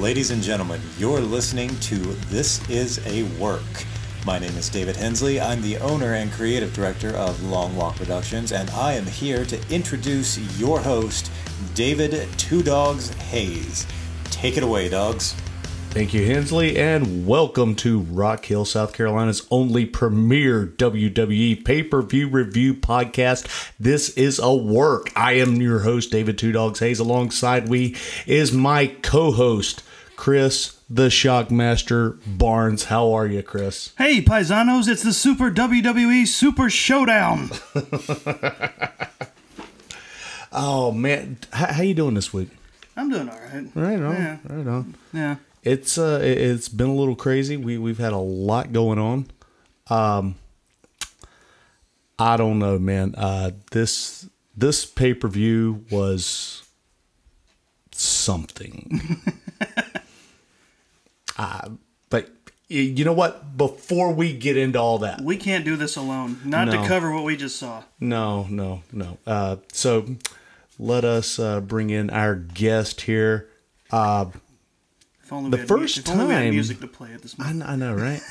Ladies and gentlemen, you're listening to This Is a Work. My name is David Hensley. I'm the owner and creative director of Long Walk Productions, and I am here to introduce your host, David Two Dogs Hayes. Take it away, Doggz. Thank you, Hensley, and welcome to Rock Hill, South Carolina's only premier WWE pay-per-view review podcast. This is a work. I am your host, David Two Dogs Hayes. Alongside me is my co-host, Chris the Shockmaster Barnes. How are you, Chris? Hey, paisanos, it's the Super WWE Super Showdown. Oh, man. How you doing this week? I'm doing all right. Right on. Yeah. Right on. Yeah. It's been a little crazy. We've had a lot going on. I don't know, man. This pay-per-view was something. But you know what? Before we get into all that, We can't do this alone. Not to cover what we just saw. no. So let us bring in our guest here. If only The we had first if only we had time- music to play at this moment. I know, right?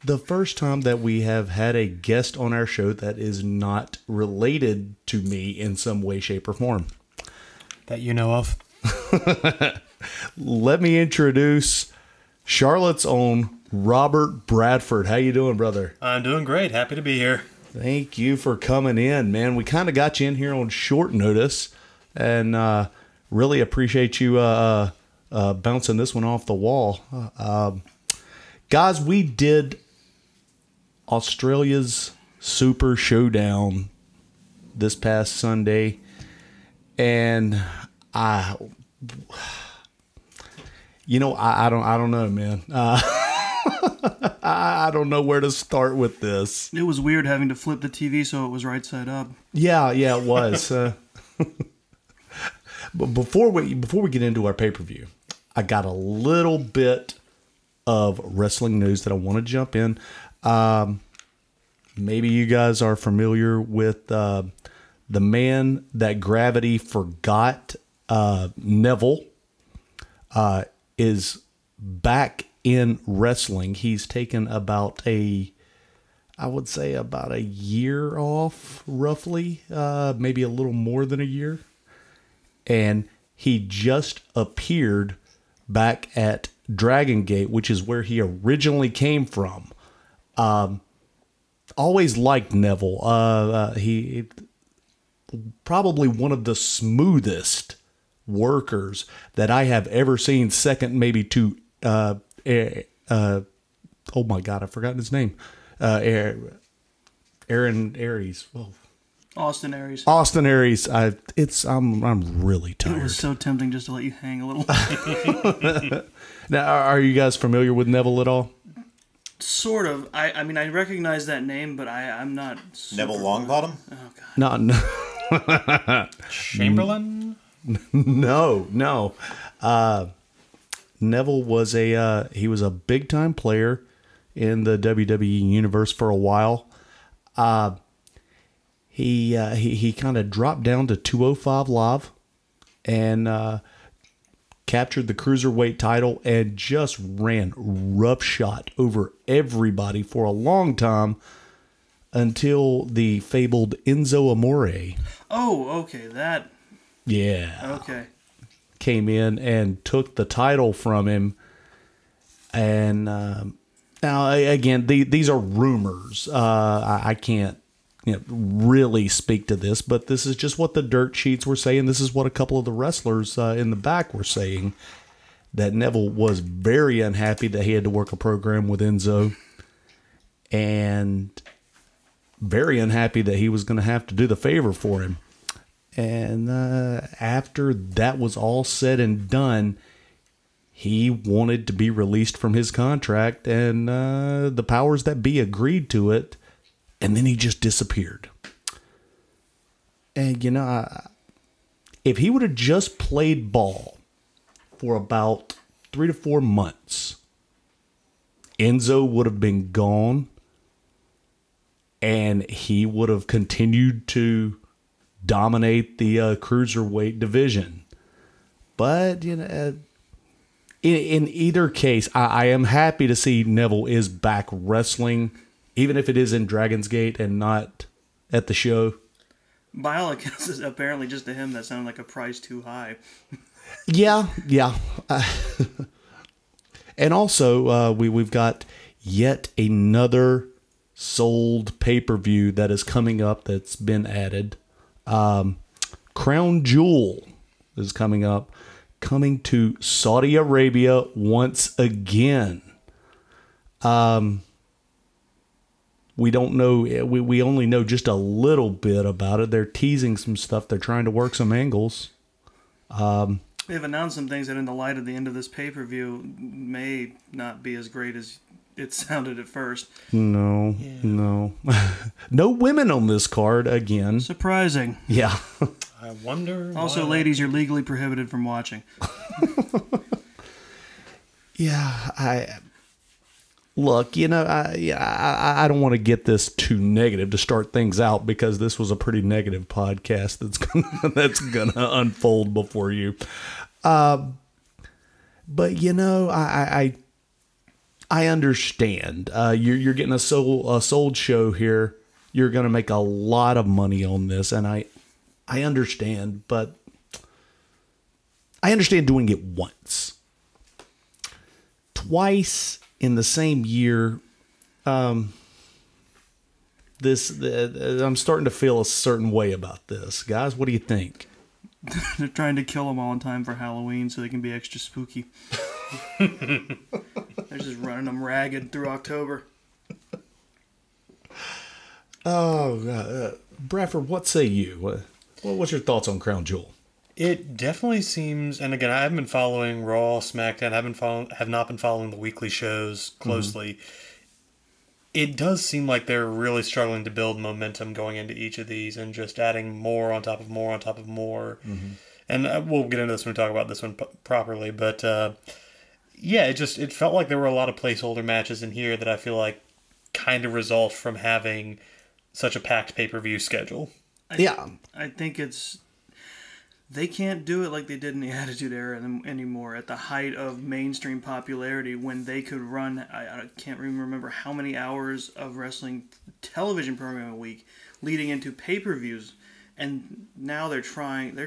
The first time that we have had a guest on our show that is not related to me in some way, shape, or form. That you know of. Let me introduce Charlotte's own Robert Bradford. How you doing, brother? I'm doing great. Happy to be here. Thank you for coming in, man. We kind of got you in here on short notice, and really appreciate you bouncing this one off the wall. Guys, we did Australia's Super Showdown this past Sunday, and I don't know, man. I don't know where to start with this. It was weird having to flip the TV so it was right side up. Yeah, it was. But before we get into our pay-per-view, I got a little bit of wrestling news that I want to jump in. Maybe you guys are familiar with the man that gravity forgot. Neville is back in wrestling. He's taken about a year off, roughly, maybe a little more than a year. And he just appeared back at Dragon Gate, which is where he originally came from. Always liked Neville. He probably one of the smoothest workers that I have ever seen, second maybe to oh my god, I've forgotten his name. Aaron Aries. Whoa. Austin Aries. Austin Aries. I'm really tired. It was so tempting just to let you hang a little. Now, are you guys familiar with Neville at all? Sort of. I mean, I recognize that name, but I'm not. Neville Longbottom? Oh, God. No. Chamberlain? No. Neville was he was a big time player in the WWE universe for a while. He kind of dropped down to 205 Live and captured the cruiserweight title and just ran roughshod over everybody for a long time until the fabled Enzo Amore. Oh, okay. That. Yeah. Okay. Came in and took the title from him. And now, again, these are rumors. I can't really speak to this, but this is just what the dirt sheets were saying. This is what a couple of the wrestlers in the back were saying, that Neville was very unhappy that he had to work a program with Enzo, and very unhappy that he was going to have to do the favor for him. And after that was all said and done, he wanted to be released from his contract, and the powers that be agreed to it. And then he just disappeared. And, if he would have just played ball for about 3 to 4 months, Enzo would have been gone. And he would have continued to dominate the cruiserweight division. But, in either case, I am happy to see Neville is back wrestling, even if it is in Dragon's Gate and not at the show. By all accounts, apparently just to him that sounded like a price too high. Yeah. And also, we've got yet another sold pay-per-view that is coming up that's been added. Crown Jewel is coming up, coming to Saudi Arabia once again. We don't know. We only know just a little bit about it. They're teasing some stuff. They're trying to work some angles. They've announced some things that in the light of the end of this pay-per-view may not be as great as it sounded at first. No. No women on this card again. Surprising. Yeah. I wonder. Also, ladies, you're legally prohibited from watching. Yeah, Look, I don't want to get this too negative to start things out because this was a pretty negative podcast that's gonna unfold before you. But I understand. You're getting a sold show here. You're gonna make a lot of money on this, and I understand. But I understand doing it once, twice in the same year. I'm starting to feel a certain way about this. Guys, what do you think? They're trying to kill them all in time for Halloween so they can be extra spooky. They're just running them ragged through October. Oh, Bradford, what say you? What's your thoughts on Crown Jewel? It definitely seems, and again, I haven't been following Raw, SmackDown. Have not been following the weekly shows closely. It does seem like they're really struggling to build momentum going into each of these, and just adding more on top of more on top of more. And we'll get into this when we talk about this one properly. But yeah, it felt like there were a lot of placeholder matches in here that I feel like kind of result from having such a packed pay-per-view schedule. I think they can't do it like they did in the Attitude Era anymore at the height of mainstream popularity when they could run, I can't even remember how many hours of wrestling television program a week leading into pay-per-views. And now they're kind of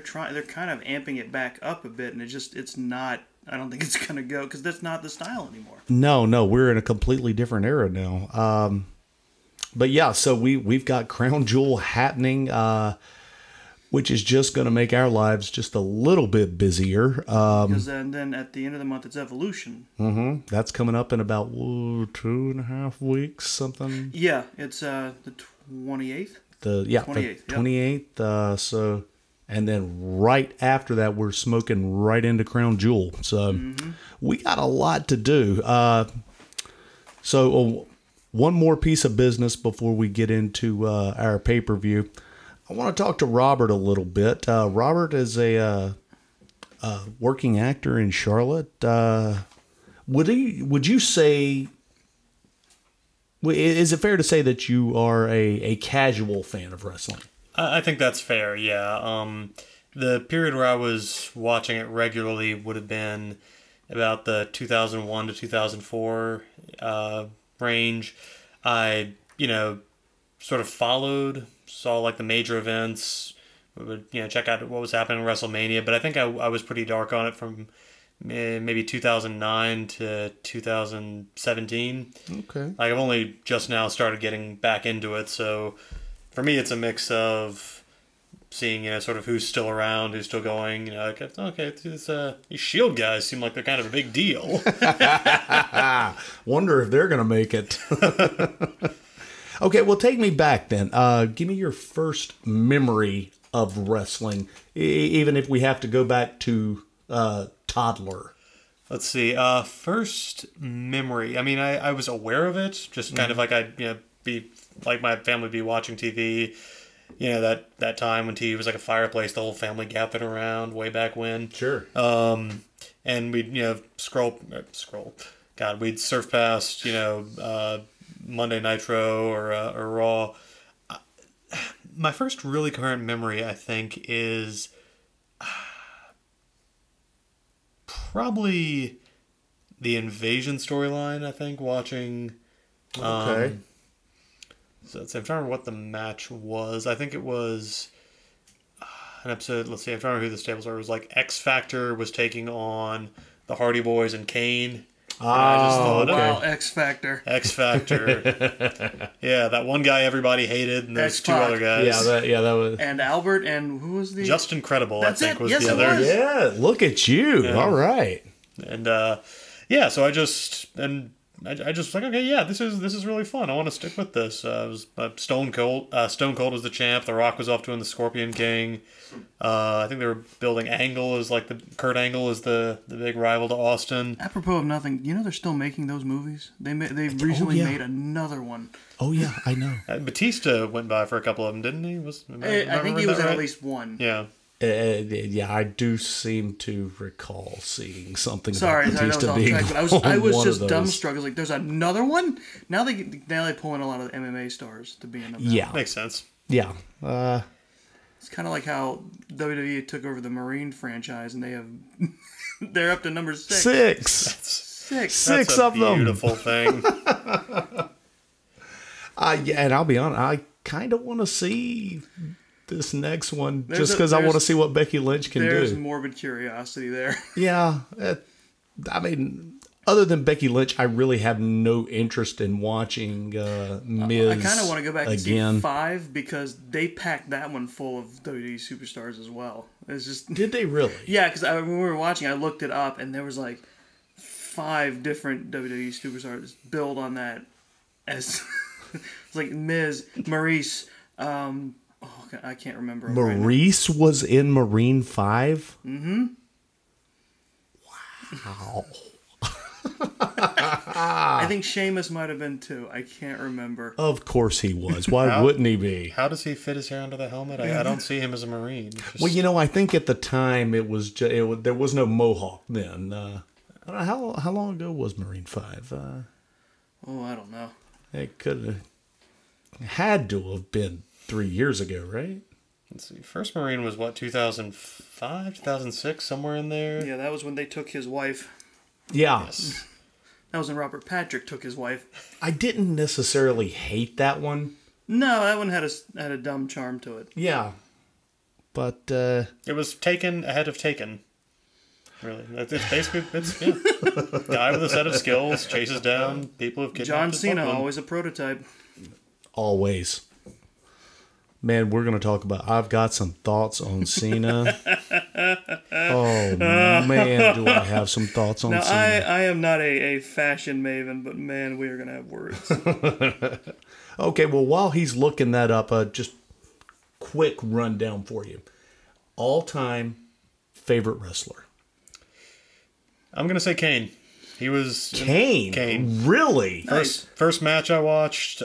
amping it back up a bit, and it's not, I don't think it's going to go because that's not the style anymore. No, we're in a completely different era now. But yeah, so we've got Crown Jewel happening, which is just going to make our lives just a little bit busier. Because then at the end of the month, it's Evolution. That's coming up in about 2.5 weeks, something. Yeah, it's the 28th. 28th. 28th. So, and then right after that, we're smoking right into Crown Jewel. So we got a lot to do. So one more piece of business before we get into our pay-per-view. I want to talk to Robert a little bit. Robert is a working actor in Charlotte. Would you say, is it fair to say that you are a casual fan of wrestling? I think that's fair, yeah. The period where I was watching it regularly would have been about the 2001 to 2004 range. I, sort of saw like the major events, would check out what was happening in WrestleMania, but I think I was pretty dark on it from maybe 2009 to 2017. Okay. Like I've only just now started getting back into it, so for me it's a mix of seeing sort of who's still around, who's still going. Okay, these Shield guys seem like they're kind of a big deal. Wonder if they're gonna make it. Okay, well, take me back then. Give me your first memory of wrestling, even if we have to go back to toddler. Let's see. First memory. I mean, I was aware of it, just kind of like I'd be like my family would be watching TV. That time when TV was like a fireplace, the whole family gathered around way back when. Sure. And we'd scroll. God, we'd surf past Monday Nitro or Raw. My first really current memory, I think, is probably the invasion storyline, I think, watching. Okay. So I'm trying to remember what the match was. I think it was an episode. Let's see. I'm trying to remember who the stables were. It was like X Factor was taking on the Hardy Boys and Kane. And I just thought, Wow, X Factor. X Factor. Yeah, that one guy everybody hated, and those two X-Pac. other guys. That was And Albert, and who was the... Just Incredible, That's I think, it. was Yes, the it other. was. yeah. Look at you! Yeah. All right. And so I just was like, okay, yeah, this is really fun. I want to stick with this. It was Stone Cold. Stone Cold was the champ. The Rock was off doing the Scorpion King. I think they were building Angle as like Kurt Angle is the big rival to Austin. Apropos of nothing, you know they're still making those movies? They recently made another one. Oh yeah, I know. Batista went by for a couple of them, didn't he? I think he was in at least one. Yeah. Yeah, I do seem to recall seeing something. Sorry, about that was Batista off being track, but on I was one just of those. dumbstruck. I was like, "There's another one." Now they pull in a lot of the MMA stars to be in them. Yeah, Makes sense. yeah. It's kind of like how WWE took over the Marine franchise, and they're up to number 6. Six That's of a them. beautiful thing. Yeah, and I'll be honest, I kind of want to see this next one There's just a- because I want to there's- see what Becky Lynch can There's do. morbid curiosity there. Yeah, I mean, other than Becky Lynch, I really have no interest in watching Miz. I kind of want to go back and again. see 5 because they packed that one full of WWE superstars as well. It's just Did they really? yeah, because when we were watching, I looked it up, and there was like 5 different WWE superstars build on that. As it's like Miz, Maurice. I can't remember. him right now. Maurice was in Marine 5? Mm-hmm. Wow. I think Sheamus might have been too. I can't remember. Of course he was. Why How- wouldn't he be? How does he fit his hair under the helmet? I don't see him as a Marine. Just- Well, you know, I think at the time it was there was no mohawk then. I don't know, how long ago was Marine 5? I don't know. It could have had to have been 3 years ago, right? Let's see. First Marine was what, 2005, 2006, somewhere in there? Yeah, that was when they took his wife. Yeah. Yes. That was when Robert Patrick took his wife. I didn't necessarily hate that one. No, that one had a dumb charm to it. Yeah. But It was Taken ahead of Taken. Really. It's basically, guy with a set of skills chases down people who've kidnapped John his Cena, loved one. always a prototype. always. Man, we're going to talk about... I've got some thoughts on Cena. Oh, man, do I have some thoughts on Now, Cena. I am not a fashion maven, but man, we are going to have words. Okay, well, while he's looking that up, just quick rundown for you. All-time favorite wrestler. I'm going to say Kane. He was... Kane? Really? First match I watched.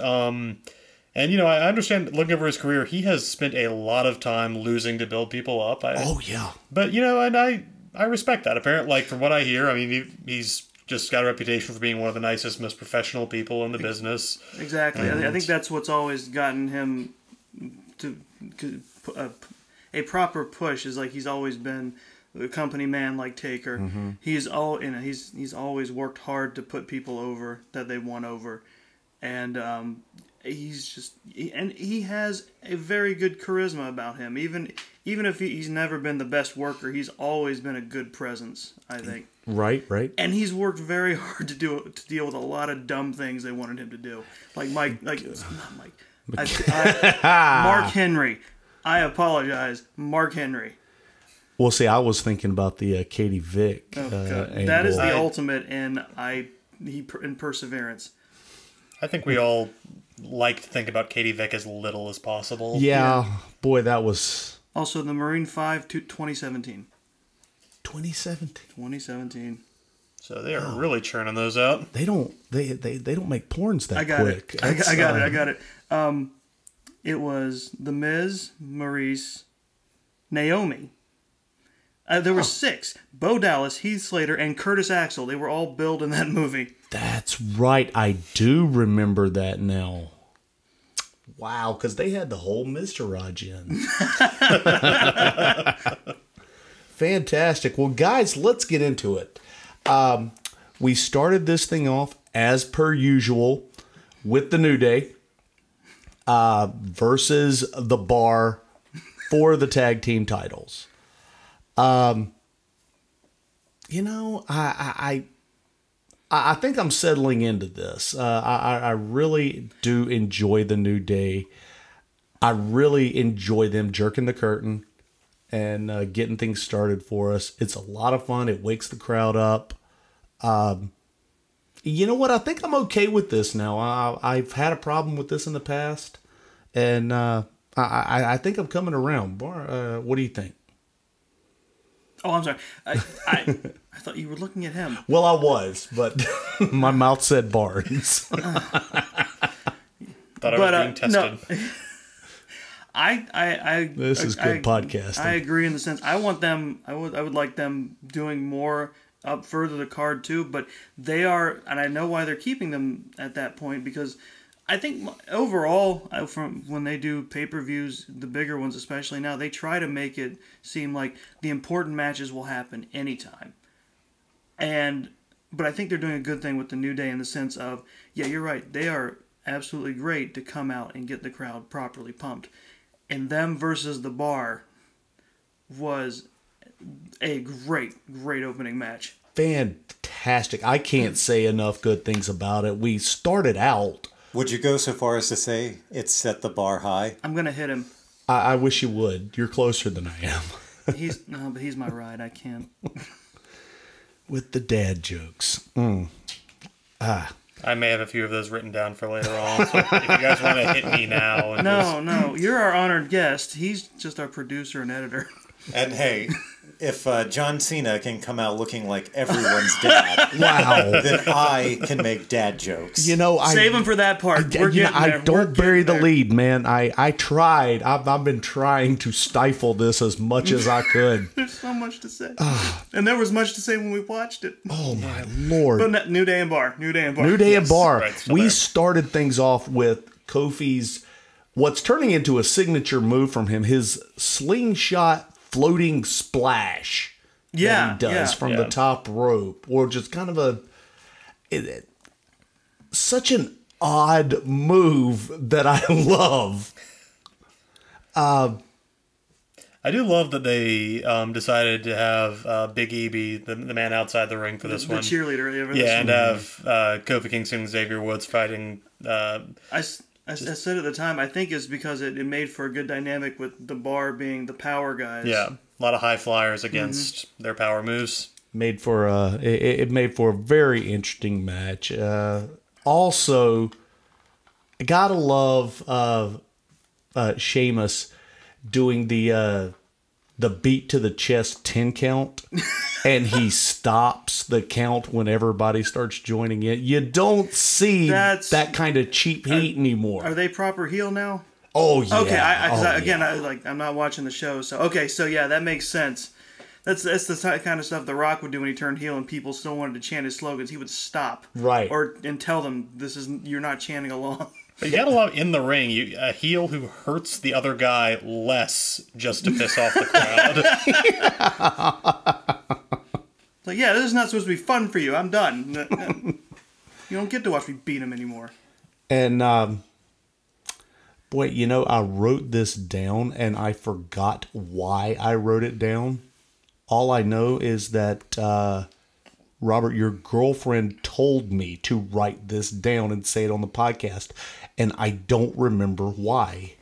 And, you know, I understand, looking over his career, he has spent a lot of time losing to build people up. Oh, yeah. But, you know, and I respect that. Apparently, like, from what I hear, I mean, he's just got a reputation for being one of the nicest, most professional people in the business. Exactly. I think that's what's always gotten him to a proper push. Is like he's always been a company man like Taker. Mm-hmm. He's always worked hard to put people over that they want over, and he has a very good charisma about him. Even if he's never been the best worker, he's always been a good presence, I think. Right. And he's worked very hard to deal with a lot of dumb things they wanted him to do. Like Mark Henry. I apologize, Mark Henry. Well, see, I was thinking about the Katie Vick That is the angle. ultimate in perseverance. I think we all like to think about Katie Vick as little as possible. Yeah, boy, that was... Also, the Marine 5 to 2017. 2017. 2017. So they are really churning those out. They don't make porns that I got quick. it. I got it. It was The Miz, Maurice, Naomi. There were 6. Bo Dallas, Heath Slater, and Curtis Axel. They were all billed in that movie. That's right. I do remember that now. Wow, because they had the whole Mr. Raj in. Fantastic. Well, guys, let's get into it. we started this thing off as per usual with the New Day versus the Bar for the tag team titles. I think I'm settling into this. I really do enjoy the New Day. I really enjoy them jerking the curtain and getting things started for us. It's a lot of fun. It wakes the crowd up. You know what? I think I'm okay with this now. I've had a problem with this in the past, and I think I'm coming around. Bar, what do you think? Oh, I'm sorry. I thought you were looking at him. Well, I was, but my mouth said Barnes. Thought I was being tested. No. This is good podcasting. I agree in the sense I want them. I would like them doing more up further the card too. But they are, and I know why they're keeping them at that point, because I think overall, from when they do pay-per-views, the bigger ones especially now, they try to make it seem like the important matches will happen anytime. But I think they're doing a good thing with the New Day in the sense of, yeah, you're right, they are absolutely great to come out and get the crowd properly pumped. And them versus the Bar was a great opening match. Fantastic. I can't say enough good things about it. We started out... Would you go so far as to say it set the bar high? I'm going to hit him. I wish you would. You're closer than I am. But he's my ride. I can't. With the dad jokes. I may have a few of those written down for later on. So if you guys want to hit me now. No. You're our honored guest. He's just our producer and editor. And hey, if John Cena can come out looking like everyone's dad, wow, then I can make dad jokes. Save him for that part. We're getting there. Don't bury the lead, man. I tried. I've been trying to stifle this as much as I could. There's so much to say, and there was much to say when we watched it. Oh my lord! But New Day and Bar. Right, we started things off with Kofi's what's turning into a signature move from him. His slingshot floating splash that he does from the top rope, or just kind of such an odd move that I love. I do love that they decided to have Big E be the man outside the ring for this one. The cheerleader. And have Kofi Kingston and Xavier Woods fighting. I said at the time, I think it's because it made for a good dynamic with the Bar being the power guys. Yeah, a lot of high flyers against their power moves. Made for it made for a very interesting match. Also, I gotta love Sheamus doing the beat to the chest 10 count. And he stops the count when everybody starts joining in. You don't see that kind of cheap heat anymore. Are they proper heel now? Oh yeah. Okay, I'm not watching the show, so yeah, that makes sense. That's the kind of stuff The Rock would do when he turned heel and people still wanted to chant his slogans. He would stop, right, and tell them you're not chanting along. But you gotta love in the ring, a heel who hurts the other guy less just to piss off the crowd. Like, yeah, this is not supposed to be fun for you. I'm done. You don't get to watch me beat him anymore. And, boy, I wrote this down and I forgot why I wrote it down. All I know is that, Robert, your girlfriend told me to write this down and say it on the podcast. And I don't remember why.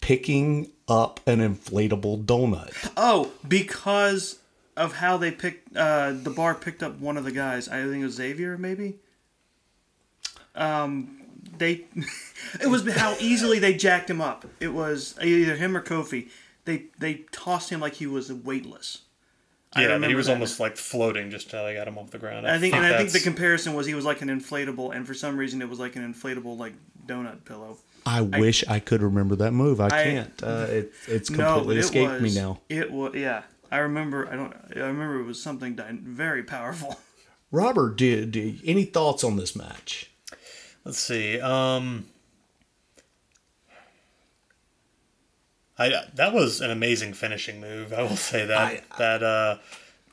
Picking up an inflatable donut. Oh, because of how they picked, the Bar picked up one of the guys. I think it was Xavier, maybe? It was how easily they jacked him up. It was either him or Kofi. They tossed him like he was weightless. Yeah, he was almost like floating just how they got him off the ground. I think the comparison was he was like an inflatable, and for some reason it was like an inflatable like donut pillow. I wish I could remember that move. I can't. It's completely escaped me now. It was I remember. I remember it was something very powerful. Robert, any thoughts on this match? Let's see. That was an amazing finishing move. I will say that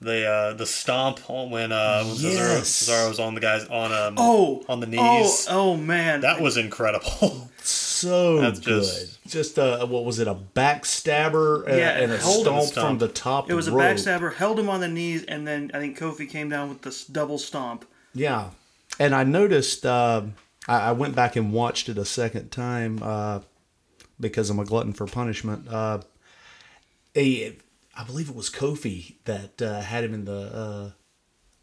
the stomp when Cesaro was on the guys on the knees. Oh man, that was incredible. So that's good. Just what was it? A backstabber and a stomp from the top. It was rope. A backstabber, held him on the knees, and then I think Kofi came down with this double stomp. Yeah, and I noticed. I went back and watched it a second time because I'm a glutton for punishment. I believe it was Kofi that had him in the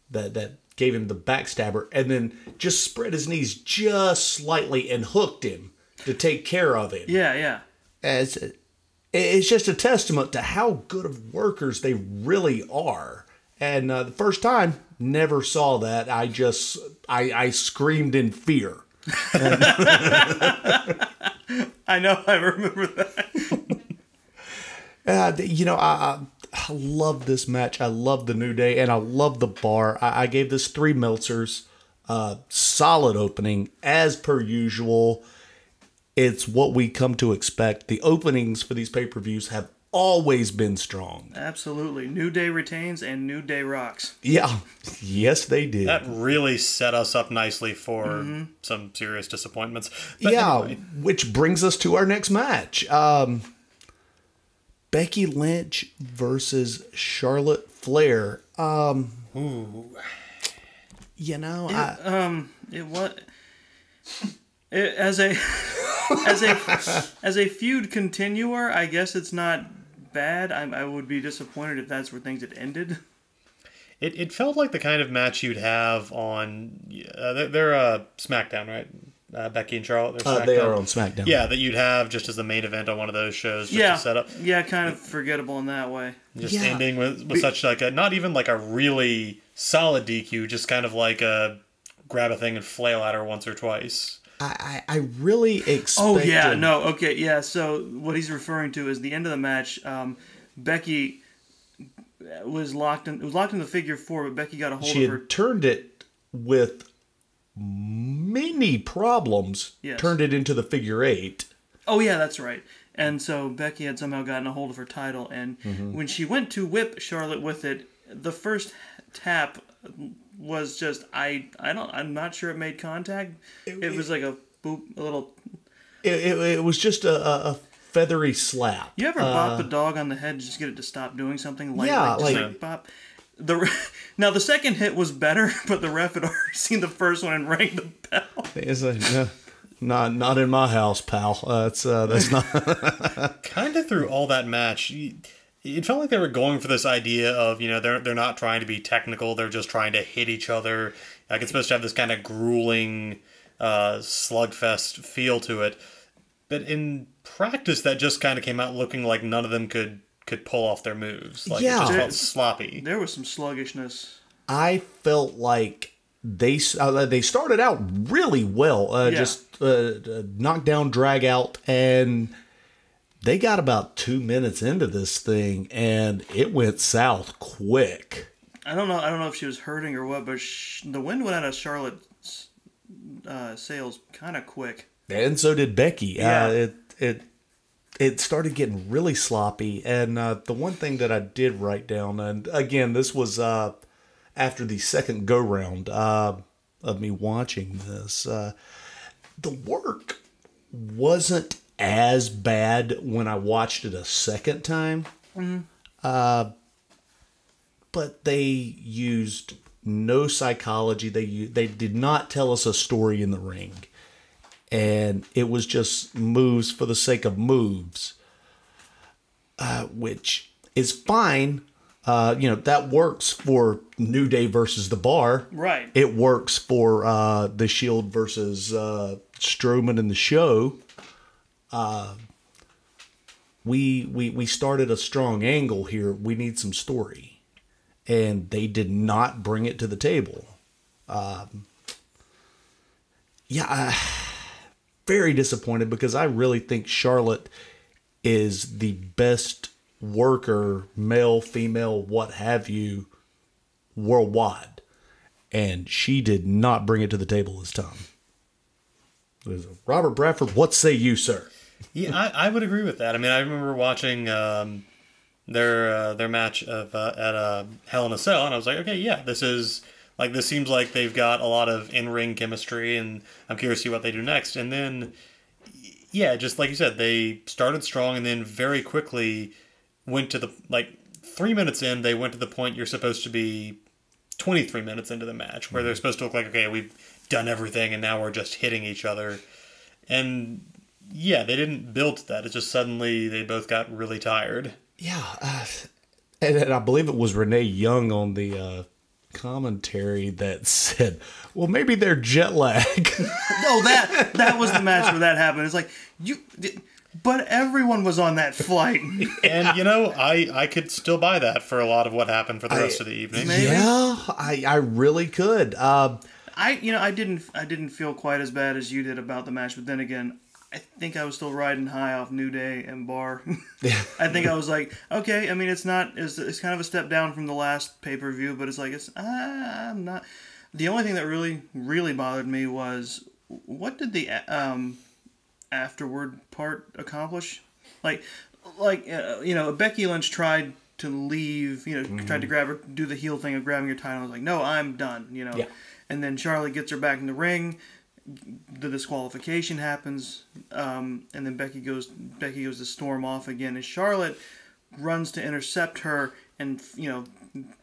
that gave him the backstabber, and then just spread his knees just slightly and hooked him to take care of him. Yeah. It's just a testament to how good of workers they really are. And the first time, never saw that. I screamed in fear. I know, I remember that. I love this match. I love the New Day, and I love the bar. I gave this 3 Meltzers. Solid opening, as per usual. It's what we come to expect. The openings for these pay-per-views have always been strong. Absolutely. New Day retains and New Day rocks. Yeah. Yes, they did. That really set us up nicely for some serious disappointments. But anyway. Which brings us to our next match. Becky Lynch versus Charlotte Flair. Ooh. You know, as a feud continuer, I guess it's not bad. I would be disappointed if that's where things had ended. It felt like the kind of match you'd have on they're SmackDown, right? Becky and Charlotte. They are on SmackDown. Yeah, that you'd have just as the main event on one of those shows. Just to set up. Yeah, kind of forgettable in that way. Just ending with such like not even like a really solid DQ, just kind of like a grab a thing and flail at her once or twice. I really expected... Oh, yeah, no, okay, yeah, so what he's referring to is the end of the match, Becky was locked in the figure 4, but Becky got a hold of her... She had turned it with many problems, turned it into the figure 8. Oh, yeah, that's right. And so Becky had somehow gotten a hold of her title, and when she went to whip Charlotte with it, the first tap... was just I'm not sure it made contact. It was like a boop, a little. It was just a feathery slap. You ever bop a dog on the head to just get it to stop doing something? Like bop. Now the second hit was better, but the ref had already seen the first one and rang the bell. It's not in my house, pal. That's not. Kind of through all that match. It felt like they were going for this idea of, they're not trying to be technical, they're just trying to hit each other. Like, it's supposed to have this kind of grueling slugfest feel to it. But in practice, that just kind of came out looking like none of them could pull off their moves. Like, it just felt sloppy. There was some sluggishness. I felt like they started out really well. Just knockdown, drag out, and... They got about 2 minutes into this thing, and it went south quick. I don't know if she was hurting or what, but the wind went out of Charlotte's sails kind of quick. And so did Becky. Yeah. It started getting really sloppy, and the one thing that I did write down, and again, this was after the second go-round of me watching this, the work wasn't as bad when I watched it a second time. But they used no psychology. They did not tell us a story in the ring. And it was just moves for the sake of moves. Which is fine. That works for New Day versus The Bar. Right. It works for The Shield versus Strowman and The Show. We started a strong angle here. We need some story, and they did not bring it to the table. Very disappointed because I really think Charlotte is the best worker, male, female, what have you, worldwide, and she did not bring it to the table this time. Robert Bradford, what say you, sir? Yeah, I would agree with that. I mean, I remember watching their match of at Hell in a Cell, and I was like, okay, yeah, this seems like they've got a lot of in-ring chemistry, and I'm curious to see what they do next. And then, yeah, just like you said, they started strong, and then very quickly went to the 3 minutes in, they went to the point you're supposed to be 23 minutes into the match, where they're supposed to look like, okay, we've done everything, and now we're just hitting each other. And yeah, they didn't build to that. It's just suddenly they both got really tired. Yeah, and I believe it was Renee Young on the commentary that said, well, maybe they're jet lag. No, that was the match where that happened. It's like, but everyone was on that flight. And, I could still buy that for a lot of what happened for the rest of the evening. Maybe. Yeah, I really could. I didn't feel quite as bad as you did about the match, but then again, I think I was still riding high off New Day and Bar. I think I was like, okay, I mean, it's kind of a step down from the last pay-per-view, but it's like, I'm not. The only thing that really, really bothered me was, what did the afterward part accomplish? Becky Lynch tried to leave, tried to grab her, do the heel thing of grabbing her title. I was like, no, I'm done, Yeah. And then Charlotte gets her back in the ring. The disqualification happens, and then Becky goes to storm off again, and Charlotte runs to intercept her and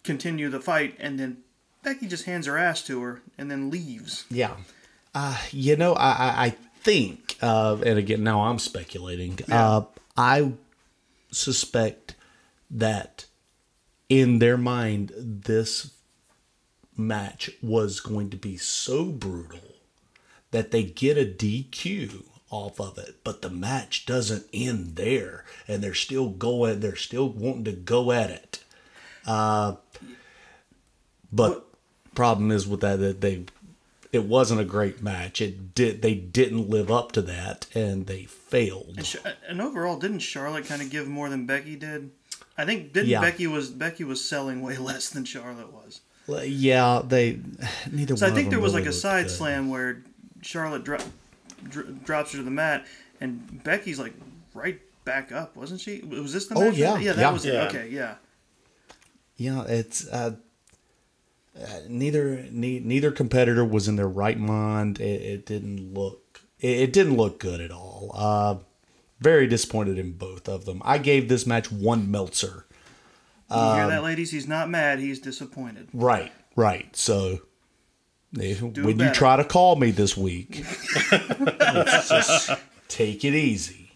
continue the fight, and then Becky just hands her ass to her and then leaves. Yeah. I think, and again, now I'm speculating, I suspect that in their mind, this match was going to be so brutal that they get a DQ off of it, but the match doesn't end there, and they're still wanting to go at it. But problem is with that it wasn't a great match. They didn't live up to that, and they failed. And overall, didn't Charlotte kind of give more than Becky did? I think Becky was selling way less than Charlotte was. Yeah, neither. So one I think of there them was really like a side good. slam where Charlotte drops her to the mat, and Becky's like right back up, wasn't she? Was this the match? Oh yeah, yeah, that was it. Okay, yeah. Yeah, it's neither competitor was in their right mind. It didn't look good at all. Very disappointed in both of them. I gave this match 1 Meltzer. You hear that, ladies? He's not mad. He's disappointed. Right. So when better. you try to call me this week, let's just take it easy.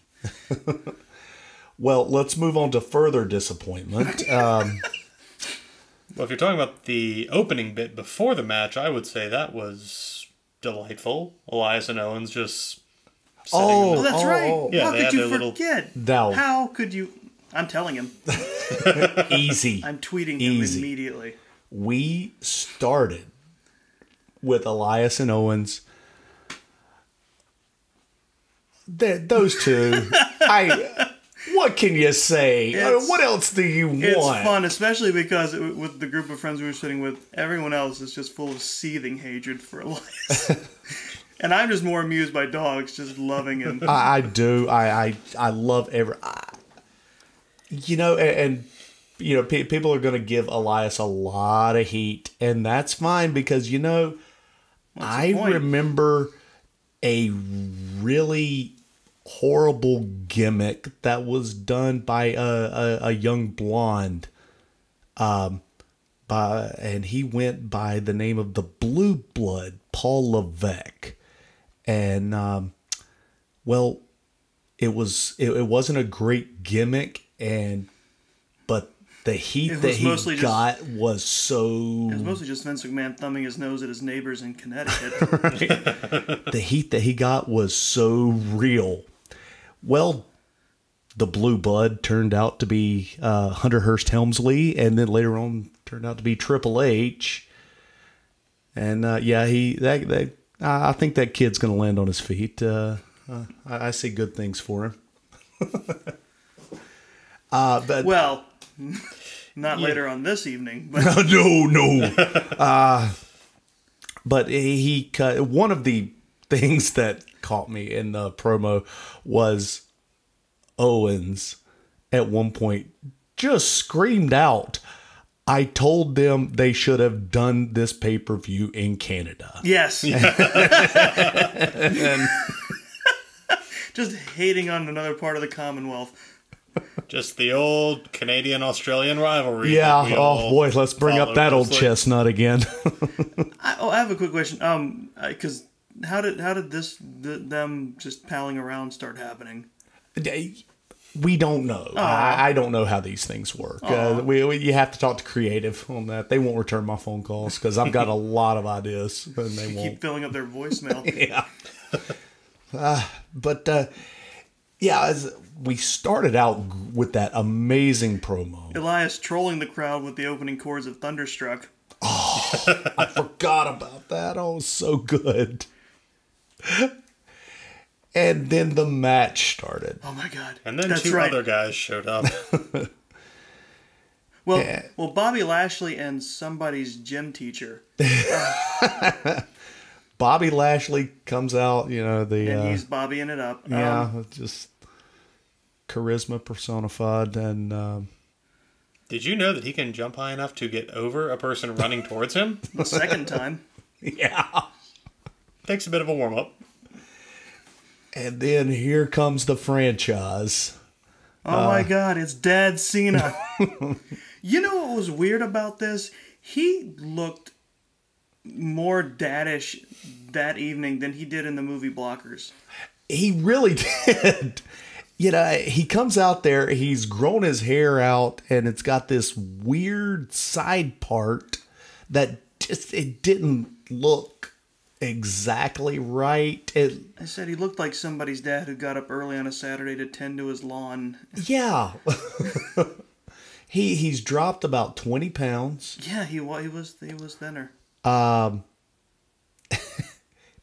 Well, let's move on to further disappointment. Well, if you're talking about the opening bit before the match, I would say that was delightful. Elias and Owens just Oh, that's right. Yeah, How could you forget? How could you? I'm telling him. Easy. I'm tweeting him immediately. We started with Elias and Owens. Those two. What can you say? What else do you want? It's fun, especially because with the group of friends we were sitting with, everyone else is just full of seething hatred for Elias. And I'm just more amused by Doggz, just loving him. I do. I love every... people are going to give Elias a lot of heat, and that's fine because, I remember a really horrible gimmick that was done by a young blonde, and he went by the name of the Blue Blood, Paul Levesque, and it wasn't a great gimmick, but the heat that he got was so... It was mostly just Vince McMahon thumbing his nose at his neighbors in Connecticut. The heat that he got was so real. Well, the Blue Blood turned out to be Hunter Hearst Helmsley, and then later on turned out to be Triple H. And I think that kid's going to land on his feet. I see good things for him. But not later on this evening. But. No. But he cut one of the things that caught me in the promo was Owens at one point just screamed out, I told them they should have done this pay-per-view in Canada. Yes. And Just hating on another part of the Commonwealth. Just the old Canadian-Australian rivalry. yeah, that we oh all boy, let's bring up follow that old closely. chestnut again. I have a quick question. Because how did them just palling around start happening? We don't know. I don't know how these things work. You have to talk to creative on that. They won't return my phone calls because I've got a lot of ideas and they won't. Keep filling up their voicemail. Yeah. As we started out with that amazing promo. Elias trolling the crowd with the opening chords of Thunderstruck. I forgot about that. Oh, so good. And then the match started. Oh my God! And then That's two right. other guys showed up. Well, Bobby Lashley and somebody's gym teacher. Bobby Lashley comes out, And he's bobbying it up. Just charisma personified. And Did you know that he can jump high enough to get over a person running towards him? The second time. yeah. Takes a bit of a warm-up. And then here comes the franchise. Oh my God, it's Dad Cena. You know what was weird about this? He looked more daddish that evening than he did in the movie Blockers. He really did. He comes out there, he's grown his hair out, and it's got this weird side part that it didn't look exactly right. I said he looked like somebody's dad who got up early on a Saturday to tend to his lawn. Yeah. He's dropped about 20 pounds. Yeah, he was thinner. And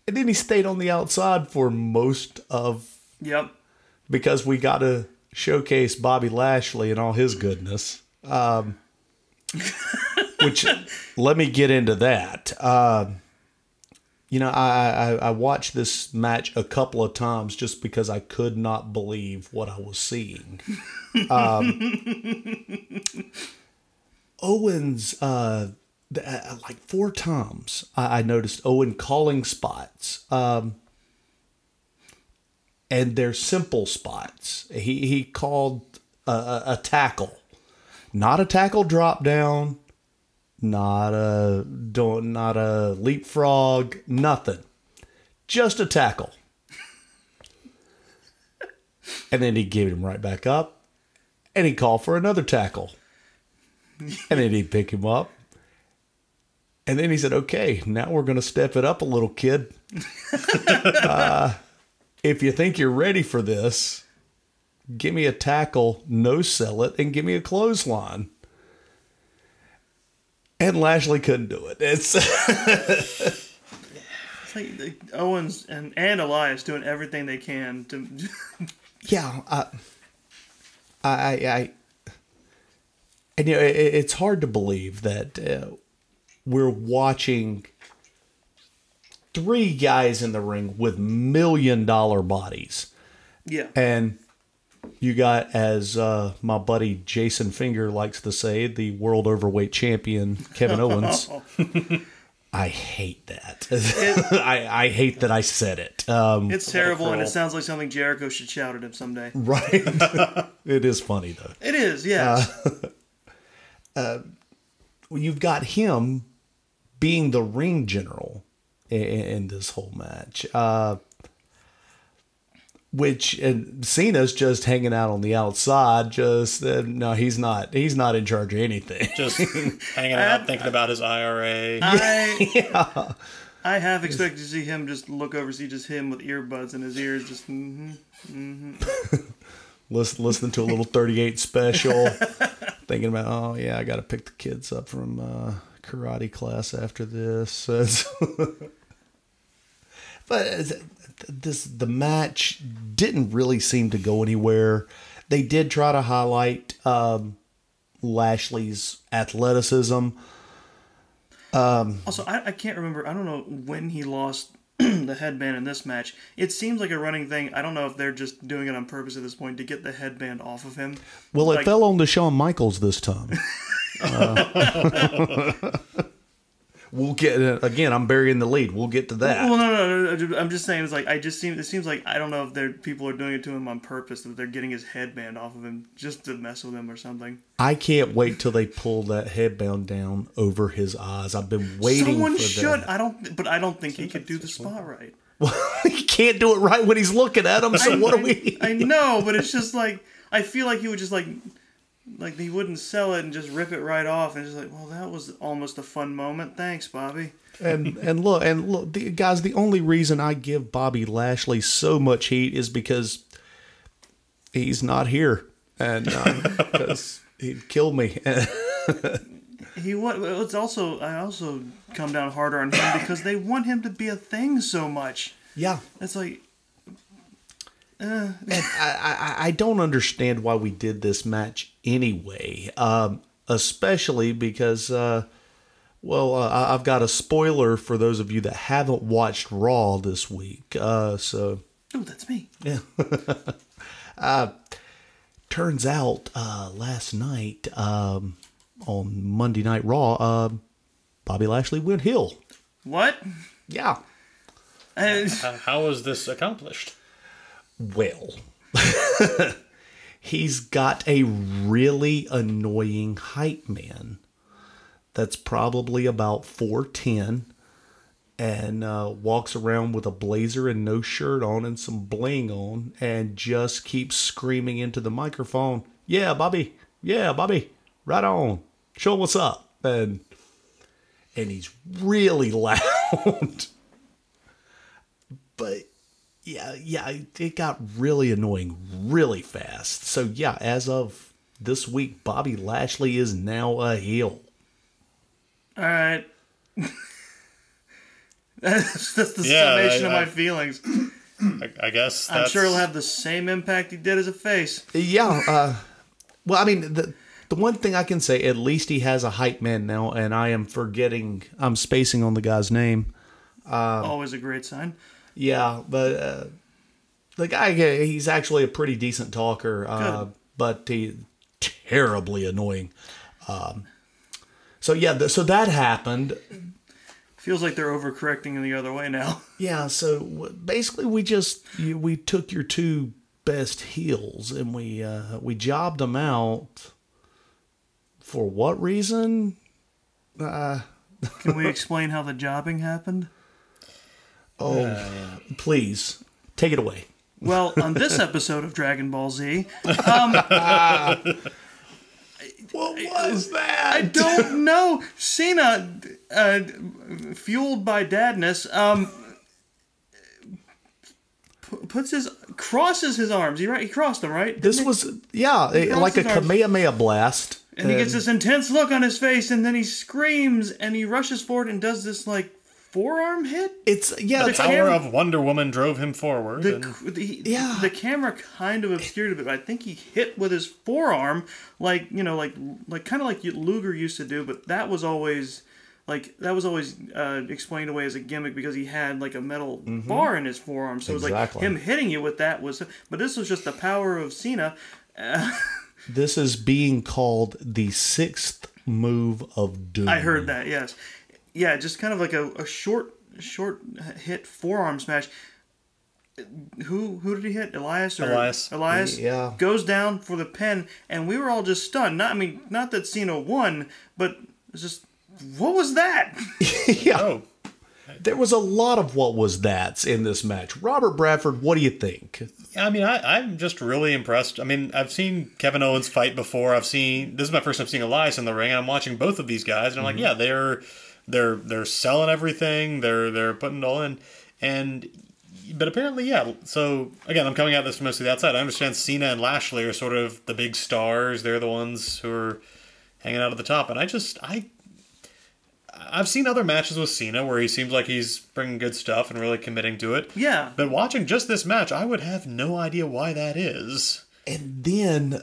then he stayed on the outside for most of... Yep. Because we got to showcase Bobby Lashley and all his goodness. Which, let me get into that. I watched this match a couple of times just because I could not believe what I was seeing. Owens, like 4 times, I noticed Owen calling spots. And they're simple spots. He called a tackle. Not a tackle drop down. Not a leapfrog, nothing. Just a tackle. And then he gave him right back up. And he called for another tackle. And then he'd pick him up. And then he said, okay, now we're going to step it up a little, kid. If you think you're ready for this, give me a tackle, no sell it, and give me a clothesline. And Lashley couldn't do it. It's like Owens and Elias doing everything they can to. Yeah, and it's hard to believe that we're watching 3 guys in the ring with $1 million bodies. Yeah. And you got, as my buddy Jason Finger likes to say, the world overweight champion, Kevin Owens. I hate that. I hate that I said it. It's terrible, and it sounds like something Jericho should shout at him someday. Right. It is funny, though. It is, yes. You've got him being the ring general in this whole match. And Cena's just hanging out on the outside. No, he's not in charge of anything. Just hanging out, thinking about his IRA. I have expected to see him just look over, see just him with earbuds in his ears, just listening to a little 38 special, thinking about, oh yeah, I got to pick the kids up from karate class after this. But the match didn't really seem to go anywhere. They did try to highlight Lashley's athleticism. Also, I can't remember. I don't know when he lost the headband in this match. It seems like a running thing. I don't know if they're just doing it on purpose at this point to get the headband off of him. Well, it fell on to Shawn Michaels this time. We'll get again. I'm burying the lead. We'll get to that. Well, no. I'm just saying. It's like it seems like I don't know if people are doing it to him on purpose. That they're getting his headband off of him just to mess with him or something. I can't wait till they pull that headband down over his eyes. I've been waiting. Someone for should. that. I don't think he could do the spot right. Well, he can't do it right when he's looking at him. So what are we? I know, but it's just like I feel like he would just like he wouldn't sell it and just rip it right off and just like, well, that was almost a fun moment. Thanks, Bobby. And look, guys, the only reason I give Bobby Lashley so much heat is because he's not here, and because he'd kill me. He would. I also come down harder on him because they want him to be a thing so much. Yeah, it's like. And I don't understand why we did this match anyway, especially because, I've got a spoiler for those of you that haven't watched Raw this week. Oh, that's me. Yeah. Turns out last night on Monday Night Raw, Bobby Lashley went heel. What? Yeah. How was this accomplished? Well, he's got a really annoying hype man that's probably about 4'10" and walks around with a blazer and no shirt on and some bling on and just keeps screaming into the microphone, yeah, Bobby, right on, show him what's up. And he's really loud. But yeah, it got really annoying really fast. So yeah, as of this week, Bobby Lashley is now a heel. All right. That's the summation of my feelings. I guess I'm sure he'll have the same impact he did as a face. Yeah. Well, I mean, the one thing I can say, at least he has a hype man now, and I'm spacing on the guy's name. Always a great sign. Yeah, but the guy, he's actually a pretty decent talker, but he's terribly annoying. So that happened. Feels like they're overcorrecting in the other way now. Yeah, so basically we took your two best heels and we jobbed them out. For what reason? Can we explain how the jobbing happened? Oh, please, take it away. Well, on this episode of Dragon Ball Z... what was that? I don't know. Cena, fueled by dadness, crosses his arms. He crossed them, right? This was, like a Kamehameha blast. And he gets this intense look on his face, and then he screams, and he rushes forward and does this, like, forearm hit? The power of Wonder Woman drove him forward. The camera kind of obscured it, but I think he hit with his forearm, like kind of like Luger used to do. But that was always explained away as a gimmick because he had like a metal bar in his forearm. So it was like him hitting you with that was. But this was just the power of Cena. This is being called the sixth move of doom. I heard that. Yes. Yeah, just kind of like a short hit forearm smash. Who did he hit? Elias? Yeah. Goes down for the pin, and we were all just stunned. Not that Cena won, but it's just, what was that? Yeah. Oh. There was a lot of what was that's in this match. Robert Bradford, what do you think? I mean, I'm just really impressed. I mean, I've seen Kevin Owens fight before. This is my first time seeing Elias in the ring, and I'm watching both of these guys, and I'm like, yeah, they're selling everything. They're putting it all in, but apparently, yeah. So again, I'm coming at this from mostly the outside. I understand Cena and Lashley are sort of the big stars. They're the ones who are hanging out at the top, and I've seen other matches with Cena where he seems like he's bringing good stuff and really committing to it. Yeah. But watching just this match, I would have no idea why that is. And then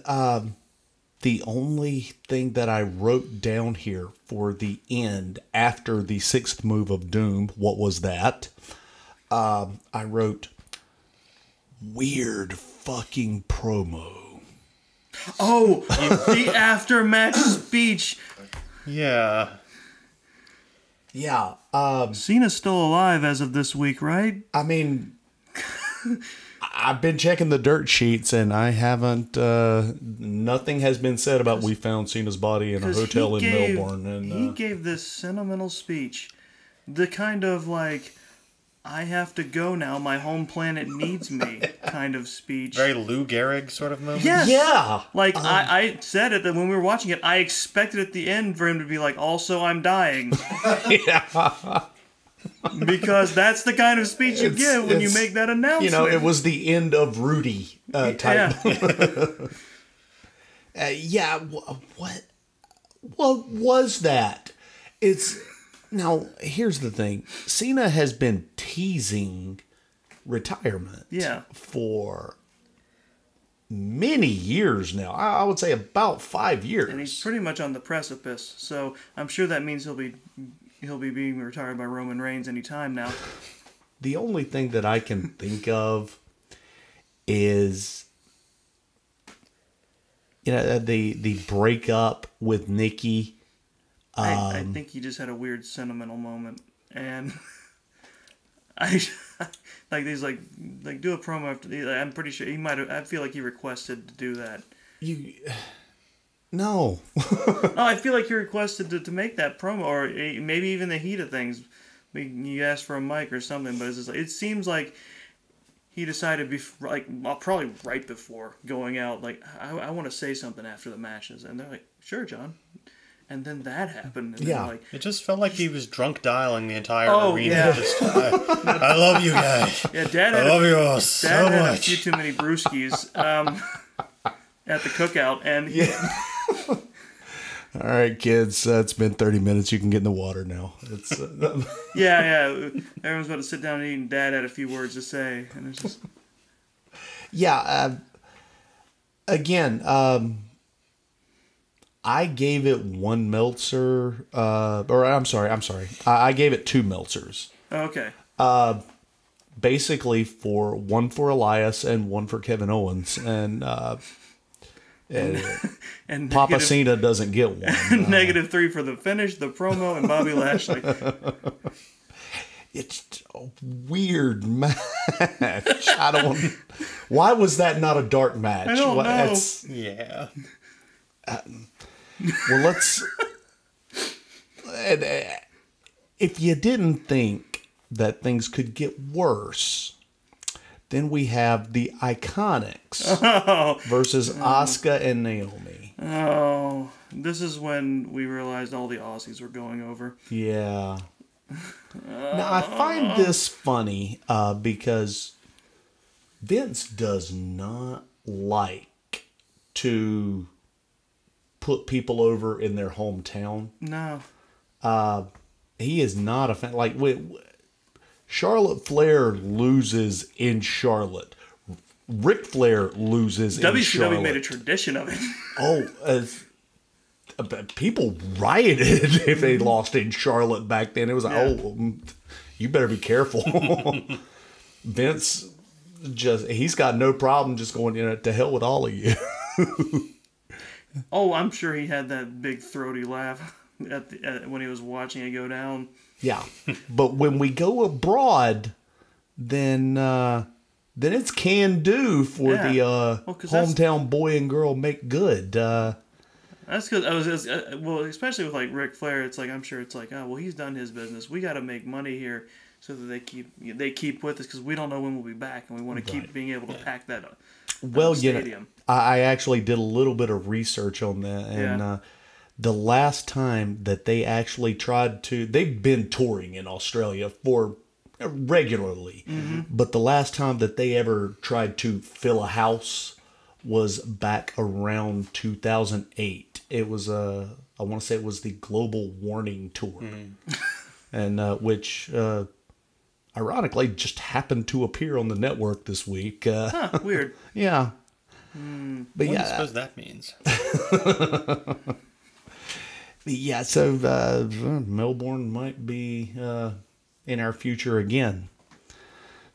the only thing that I wrote down here for the end after the sixth move of doom, what was that? I wrote weird fucking promo. Oh, the after-match speech. Yeah. Yeah. Cena's still alive as of this week, right? I mean, I've been checking the dirt sheets and I haven't, nothing has been said about we found Cena's body in a hotel in Melbourne. And he gave this sentimental speech. The kind of like, I have to go now, my home planet needs me kind of speech. Very Lou Gehrig sort of moment. Yes. Yeah. Like, I said it that when we were watching it, I expected at the end for him to be like, also, I'm dying. Yeah. Because that's the kind of speech you give when you make that announcement. You know, it was the end of Rudy type. Yeah. What was that? It's now. Here's the thing: Cena has been teasing retirement. Yeah. For many years now. I would say about 5 years. And he's pretty much on the precipice. So I'm sure that means he'll be being retired by Roman Reigns any time now. The only thing that I can think of is, you know, the breakup with Nikki. I think he just had a weird sentimental moment, and I like these like do a promo after the. I'm pretty sure he might have. I feel like he requested to do that. No. No, I feel like he requested to make that promo, or maybe even the heat of things. You asked for a mic or something, but it's just, it seems like he decided probably right before going out, like I want to say something after the matches, and they're like, sure, John. And then that happened. And yeah. like, It just felt like he was drunk dialing the entire arena. Yeah. Just, I love you guys. Yeah, Dad I had love you all so Dad had much. a few too many brewskis at the cookout, and All right, kids. It's been 30 minutes. You can get in the water now. It's yeah. Everyone's about to sit down and eat, and Dad had a few words to say, and it's just again. I gave it one Meltzer, or I'm sorry. I gave it two Meltzers. okay. Basically for one for Elias and one for Kevin Owens, and And Papa Cena doesn't get one. -3 for the finish, the promo, and Bobby Lashley. It's a weird match. I don't. Why was that not a dark match? I don't know. Yeah. Well, let's. If you didn't think that things could get worse, then we have the Iconics versus Asuka and Naomi. Oh, this is when we realized all the Aussies were going over. Yeah. Now, I find this funny because Vince does not like to put people over in their hometown. No. He is not a fan. Like, Charlotte Flair loses in Charlotte. Ric Flair loses in Charlotte. WCW made a tradition of it. People rioted if they lost in Charlotte back then. It was like, you better be careful. Vince he's got no problem just going, to hell with all of you. Oh, I'm sure he had that big throaty laugh when he was watching it go down. Yeah. But when we go abroad, then it's can do for the hometown boy and girl make good. That's because especially with like Ric Flair, it's like I'm sure it's like, oh well, he's done his business. We got to make money here so that they keep with us because we don't know when we'll be back, and we want to keep being able to pack that up. Well, stadium. I actually did a little bit of research on that, and the last time that they actually they've been touring in Australia for regularly, but the last time that they ever tried to fill a house was back around 2008. It was I want to say it was the Global Warning Tour, and which ironically just happened to appear on the network this week. Weird. Yeah. But What do you suppose that means? Yeah, so Melbourne might be in our future again.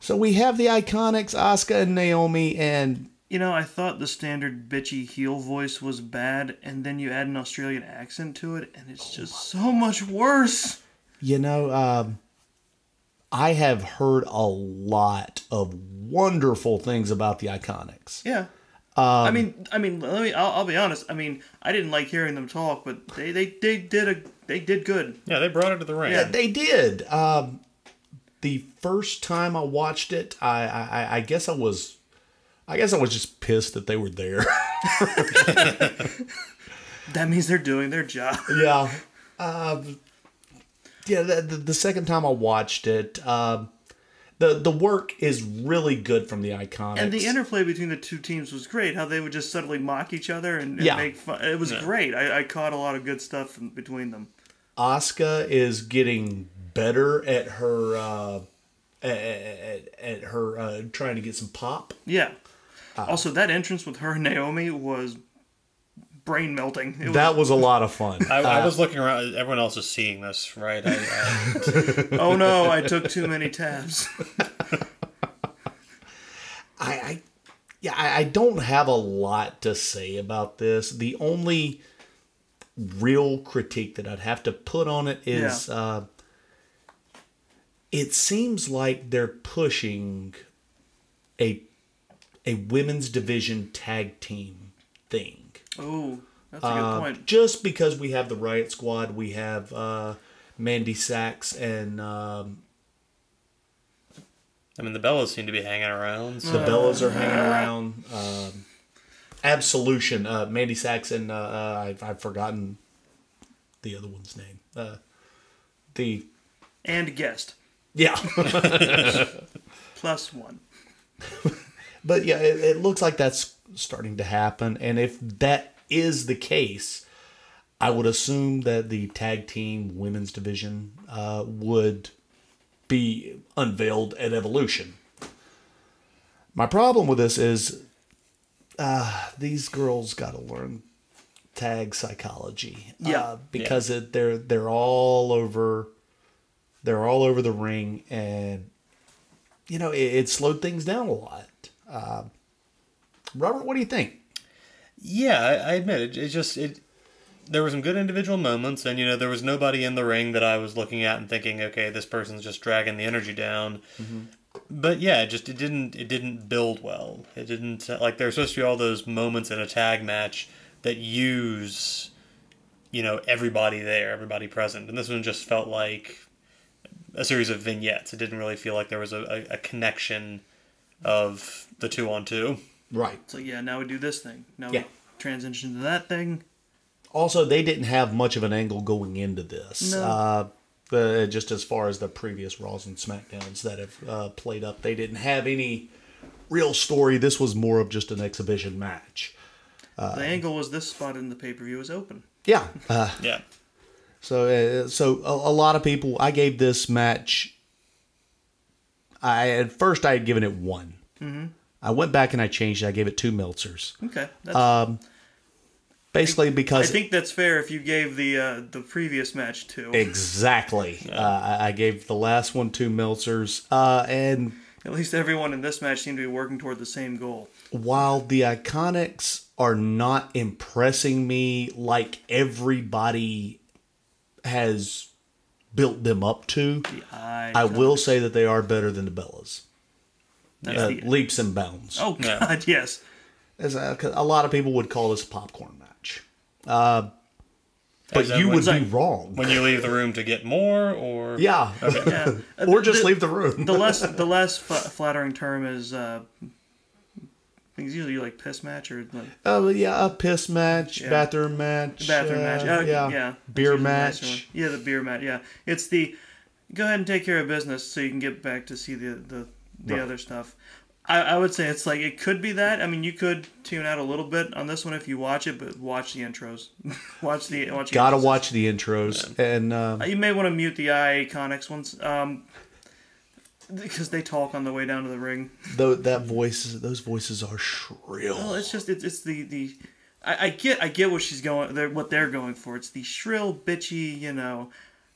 So we have the Iconics, Asuka and Naomi, and You know, I thought the standard bitchy heel voice was bad, and then you add an Australian accent to it, and it's just so much worse. you know, I have heard a lot of wonderful things about the Iconics. Yeah. I mean, I'll be honest. I mean, I didn't like hearing them talk, but they did good. Yeah, they brought it to the ring. Yeah, they did. The first time I watched it, I guess I was just pissed that they were there. That means they're doing their job. Yeah. The second time I watched it, the work is really good from the Iconics. And the interplay between the two teams was great. How they would just subtly mock each other and Yeah. make fun. It was great. I caught a lot of good stuff between them. Asuka is getting better at her at her trying to get some pop. Yeah. Also, that entrance with her and Naomi was brain melting. That was a lot of fun. I was looking around. Everyone else is seeing this, right? Oh no, I took too many tabs. I don't have a lot to say about this. The only real critique that I'd have to put on it is it seems like they're pushing a women's division tag team thing. Oh, that's a good point. Just because we have the Riot Squad, we have Mandy Sachs and I mean, the Bellas seem to be hanging around. the Bellas are hanging around. Absolution, Mandy Sachs and I've forgotten the other one's name. And guest. Yeah. +1. But yeah, it looks like that's starting to happen. And if that is the case, I would assume that the tag team women's division would be unveiled at Evolution. My problem with this is these girls got to learn tag psychology. Yeah. Because they're all over the ring, and you know it slowed things down a lot. Robert, what do you think? Yeah, I admit it. There were some good individual moments, and there was nobody in the ring that I was looking at and thinking, okay, this person's just dragging the energy down. Mm-hmm. But yeah, it didn't build well. It didn't like there's supposed to be all those moments in a tag match that use everybody there, everybody present, and this one just felt like a series of vignettes. It didn't really feel like there was a connection of the 2-on-2. Right. So yeah, now we do this thing. Now we transition to that thing. Also, they didn't have much of an angle going into this. No. Just as far as the previous Raws and SmackDowns that have played up, they didn't have any real story. This was more of just an exhibition match. The angle was this spot in the pay-per-view is open. Yeah. Yeah. So a lot of people, I gave this match, at first I had given it 1. Mm-hmm. I went back and I changed it. I gave it 2 Meltzers. Okay. Basically because... I think that's fair if you gave the previous match 2. Exactly. Yeah. I gave the last one 2 Meltzers. And... At least everyone in this match seemed to be working toward the same goal. While the Iconics are not impressing me like everybody has built them up to, I will say that they are better than the Bellas. Leaps and bounds. Oh, God, yes. A lot of people would call this a popcorn match. But you would be wrong. When you leave the room to get more, or... Yeah. Okay. Yeah. Or just leave the room. The less flattering term is... usually like piss match or like... a piss match, bathroom match. Bathroom match. Yeah. Beer match. Yeah, the beer match. Yeah. It's the... Go ahead and take care of business so you can get back to see the other stuff. I would say it's like, it could be that. I mean, you could tune out a little bit on this one if you watch it, but watch the intros. watch the Gotta watch the intros. Yeah. And you may want to mute the Iconics ones. Because they talk on the way down to the ring. Those voices are shrill. Well, it's just it's the I get what she's going what they're going for. It's the shrill, bitchy,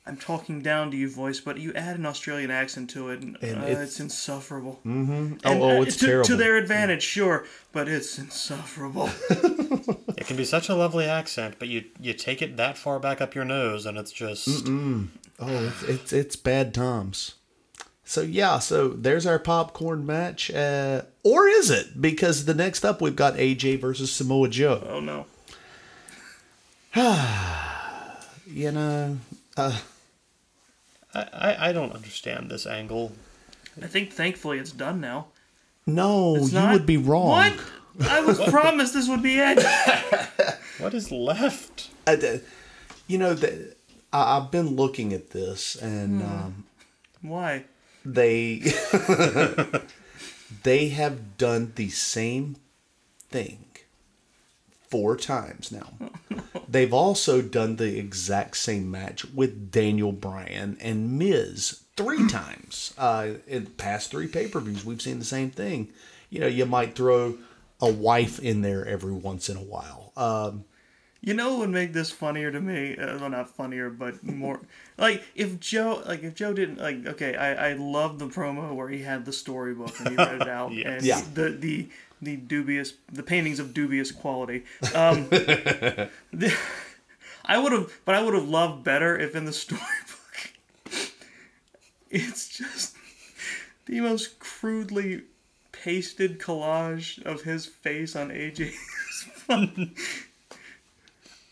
I'm talking down to you voice, but you add an Australian accent to it, and it's insufferable. Mm-hmm. And, It's terrible. To their advantage, sure, but it's insufferable. It can be such a lovely accent, but you take it that far back up your nose, and it's just... Mm-mm. Oh, it's bad times. So yeah, so there's our popcorn match. Or is it? Because the next up we've got AJ versus Samoa Joe. Oh no. You know, I don't understand this angle. I think thankfully it's done now. no, It's you not? would be wrong. What? I was promised this would be it. What is left? You know, I've been looking at this, and Why? they they have done the same thing 4 times now. They've also done the exact same match with Daniel Bryan and Miz 3 times. In the past 3 pay-per-views, we've seen the same thing. You know, you might throw a wife in there every once in a while. You know what would make this funnier to me? Well, not funnier, but more like if Joe didn't like. Okay, I love the promo where he had the storybook and he read it out, Yes. and Yeah. the paintings of dubious quality. I would have loved better if in the storybook it's just the most crudely pasted collage of his face on AJ's.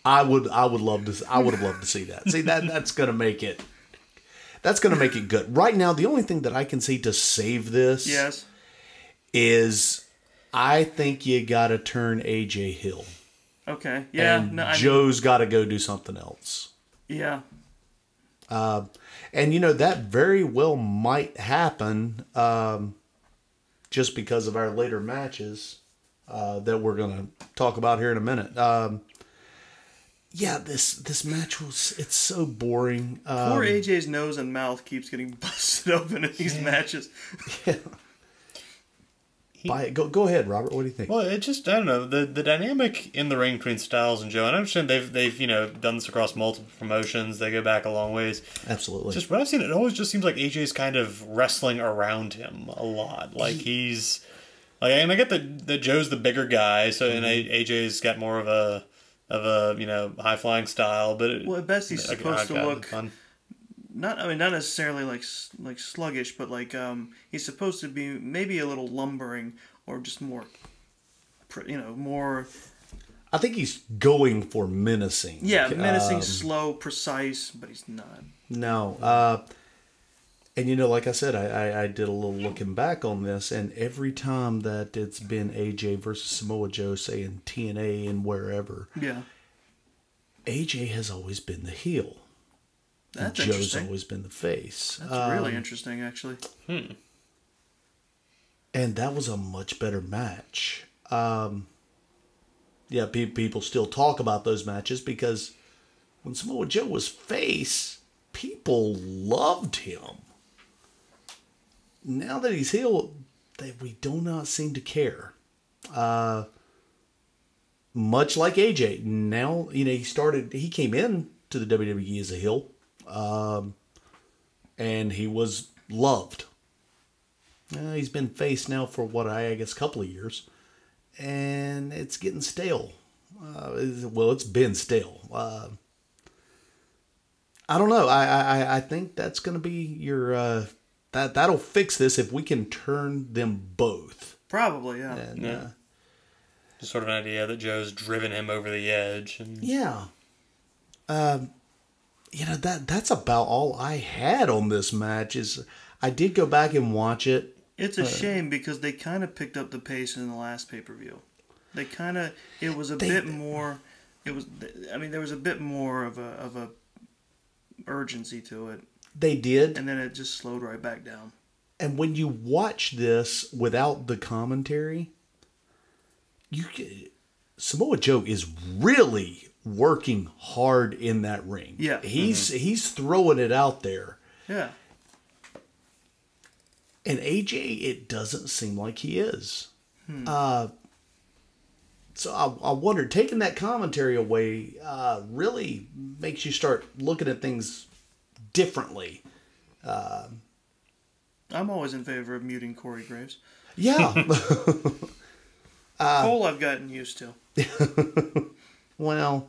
I would love to. I would have loved to see that. See that's gonna make it. That's gonna make it good. Right now, the only thing that I can see to save this, Yes. is I think you got to turn AJ heel. Okay. Yeah. And No. I mean, Joe's got to go do something else. yeah. And you know that very well might happen, just because of our later matches that we're gonna talk about here in a minute. Yeah, this match it's so boring. Poor AJ's nose and mouth keeps getting busted open in these matches. Go ahead, Robert. What do you think? Well, it just, I don't know, the dynamic in the ring between Styles and Joe, and I understand they've done this across multiple promotions, they go back a long ways. Absolutely. Just what I've seen, it always just seems like AJ's kind of wrestling around him a lot. Like he's, like, and I get that Joe's the bigger guy, so and AJ's got more of a high flying style, but Well, at best he's supposed to look fun. not necessarily like sluggish, but like he's supposed to be maybe a little lumbering or just more, more. I think he's going for menacing. Yeah, menacing, slow, precise, but he's not. No. And you know, like I said, I did a little looking back on this, and every time that it's been AJ versus Samoa Joe, say in TNA and wherever, Yeah, AJ has always been the heel. that's Joe's interesting. always been the face. That's really interesting, actually. And that was a much better match. Yeah, people still talk about those matches because when Samoa Joe was face, people loved him. Now that he's heel, we do not seem to care. Much like AJ. Now, he came in to the WWE as a heel. And he was loved. He's been face now for I guess a couple of years. And it's getting stale. It's been stale. I don't know. I think that's going to be your... That'll fix this if we can turn them both. Probably, yeah. And, Just sort of an idea that Joe's driven him over the edge. And... yeah. That's about all I had on this match. I did go back and watch it. It's a shame because they kind of picked up the pace in the last pay-per-view. It was a bit more. There was a bit more of a urgency to it. They did. And then it just slowed right back down. And when you watch this without the commentary, Samoa Joe is really working hard in that ring. Yeah. He's throwing it out there. Yeah. And AJ, it doesn't seem like he is. So I wonder, taking that commentary away really makes you start looking at things differently. I'm always in favor of muting Corey Graves. Yeah. Cole, I've gotten used to. Well,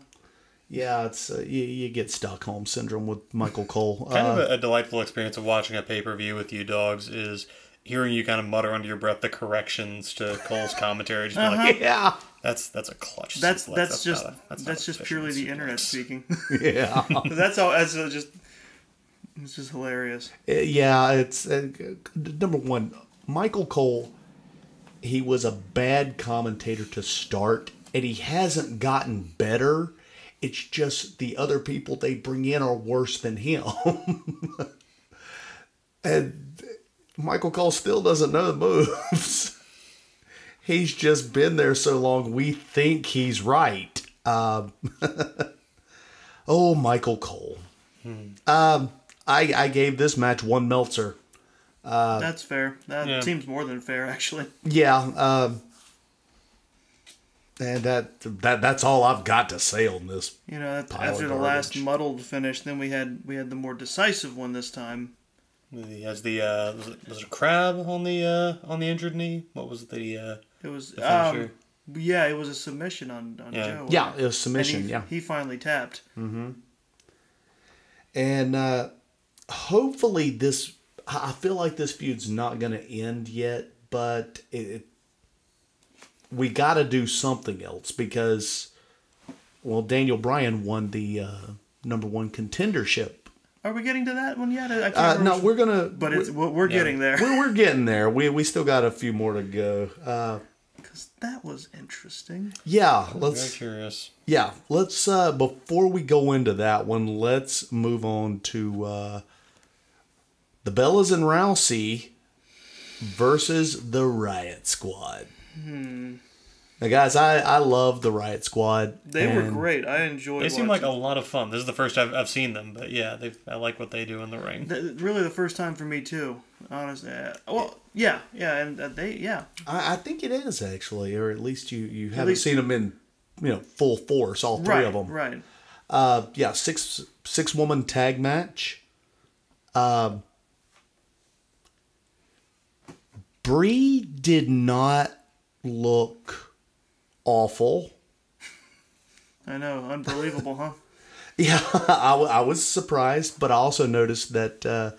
yeah, it's you get Stockholm syndrome with Michael Cole. Kind of a delightful experience of watching a pay-per-view with you, Doggz, is hearing you kind of mutter under your breath the corrections to Cole's commentary. Just be like, Yeah. that's a clutch. That's not just purely the internet speaking. Yeah. That's all. It's just hilarious. Yeah, it's number one. Michael Cole, he was a bad commentator to start, and he hasn't gotten better. It's just the other people they bring in are worse than him. And Michael Cole still doesn't know the moves. He's just been there so long, we think he's right. Oh, Michael Cole. I gave this match 1 Meltzer. That's fair. That seems more than fair, actually. Yeah, and that's all I've got to say on this. You know, Pile after of the last garbage. muddled finish, then we had the more decisive one this time. He has the was it a crab on the injured knee? What was the It was the finisher? yeah, it was a submission on Yeah. Joe. Yeah, it was submission. And Yeah, he finally tapped. and hopefully this. I feel like this feud's not going to end yet, but we got to do something else because, well, Daniel Bryan won the number 1 contendership. Are we getting to that one yet? I can't No, remember. we're gonna. But we're getting there. We're getting there. We still got a few more to go. Because that was interesting. Yeah, Very let's. curious. Yeah, let's. Before we go into that one, let's move on to the Bellas and Rousey versus the Riot Squad. Now, guys, I love the Riot Squad. They were and great. I enjoyed. They seem like a watching. lot of fun. This is the first I've seen them, but yeah, I like what they do in the ring. Really, the first time for me too. Honestly, well, yeah, and I think it is actually, or at least you haven't least- seen them in full force. All three of them. Right. Yeah, six woman tag match. Bree did not look awful. I know, unbelievable, huh? Yeah, I was surprised, but I also noticed that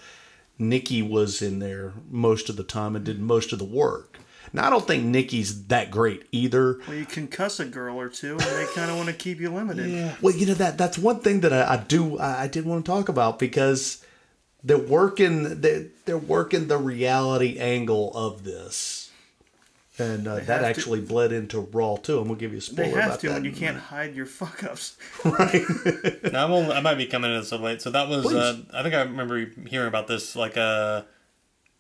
Nikki was in there most of the time and did most of the work. Now, I don't think Nikki's that great either. Well, you can cuss a girl or two, and they kind of want to keep you limited. Yeah. Well, that's one thing that I did want to talk about because they're working the reality angle of this, and that have to. actually bled into Raw too. I'm gonna give you a spoiler They have about to that. when you can't hide your fuck ups. Right. Now, I might be coming in so late. So that was, Please. I think I remember hearing about this. Like,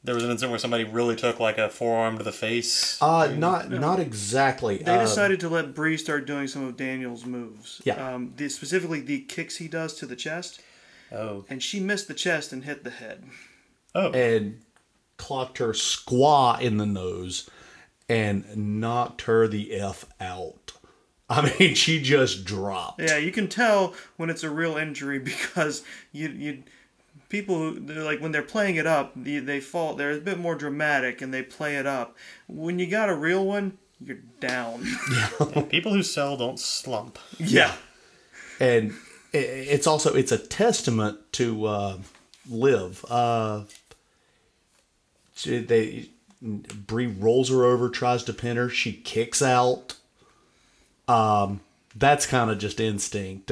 there was an incident where somebody really took like a forearm to the face. Not exactly. They decided to let Bree start doing some of Daniel's moves. Yeah. Specifically the kicks he does to the chest, Oh. and she missed the chest and hit the head. Oh. and clocked her squaw in the nose and knocked her the F out. I mean, she just dropped. Yeah, you can tell when it's a real injury because people who they're like when they're playing it up, they fall. They're a bit more dramatic and they play it up. When you got a real one, you're down. People who sell don't slump. Yeah. And it's a testament to Liv. Bree rolls her over, tries to pin her. She kicks out. That's kind of just instinct.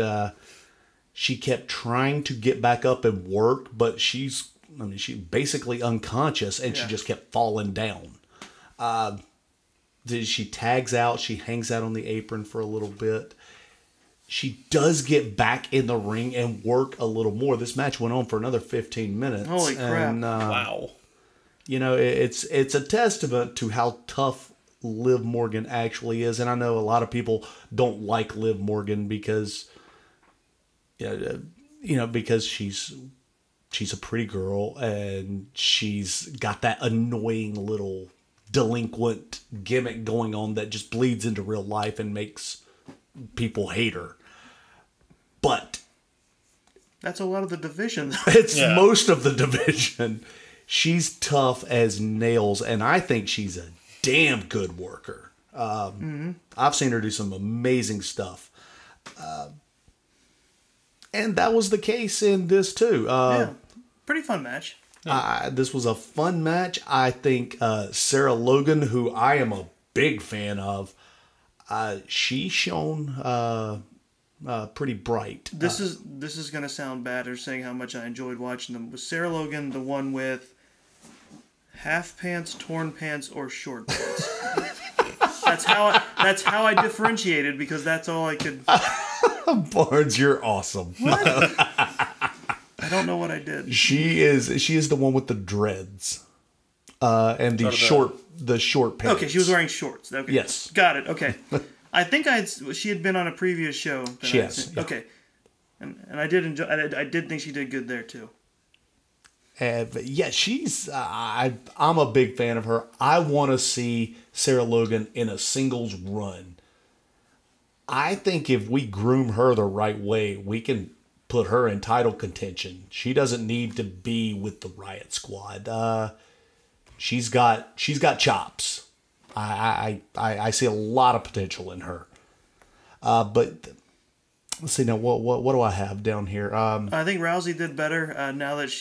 She kept trying to get back up and work, but she's basically unconscious, and she just kept falling down. She tags out. She hangs out on the apron for a little bit. She does get back in the ring and work a little more. This match went on for another 15 minutes. Holy crap. And, Wow. it's a testament to how tough Liv Morgan actually is. And I know a lot of people don't like Liv Morgan because, because she's a pretty girl and she's got that annoying little delinquent gimmick going on that just bleeds into real life and makes people hate her. But That's a lot of the division. It's most of the division. She's tough as nails, and I think she's a damn good worker. I've seen her do some amazing stuff. And that was the case in this, too. Pretty fun match. This was a fun match. I think Sarah Logan, who I am a big fan of, she shone pretty bright. This is going to sound bad or saying how much I enjoyed watching them. Was Sarah Logan the one with half pants, torn pants, or short pants? That's how I differentiated, because that's all I could. Barnes, you're awesome. What? I don't know what I did. She is the one with the dreads, and the short pants. Okay, she was wearing shorts. Okay. Yes, got it. Okay, I think she had been on a previous show. She has. Yeah. Okay, and I did enjoy. I did think she did good there too. Yeah, she's. I'm a big fan of her. I want to see Sarah Logan in a singles run. I think if we groom her the right way, we can put her in title contention. She doesn't need to be with the Riot Squad. She's got chops. I see a lot of potential in her. But let's see now. What do I have down here? I think Rousey did better now that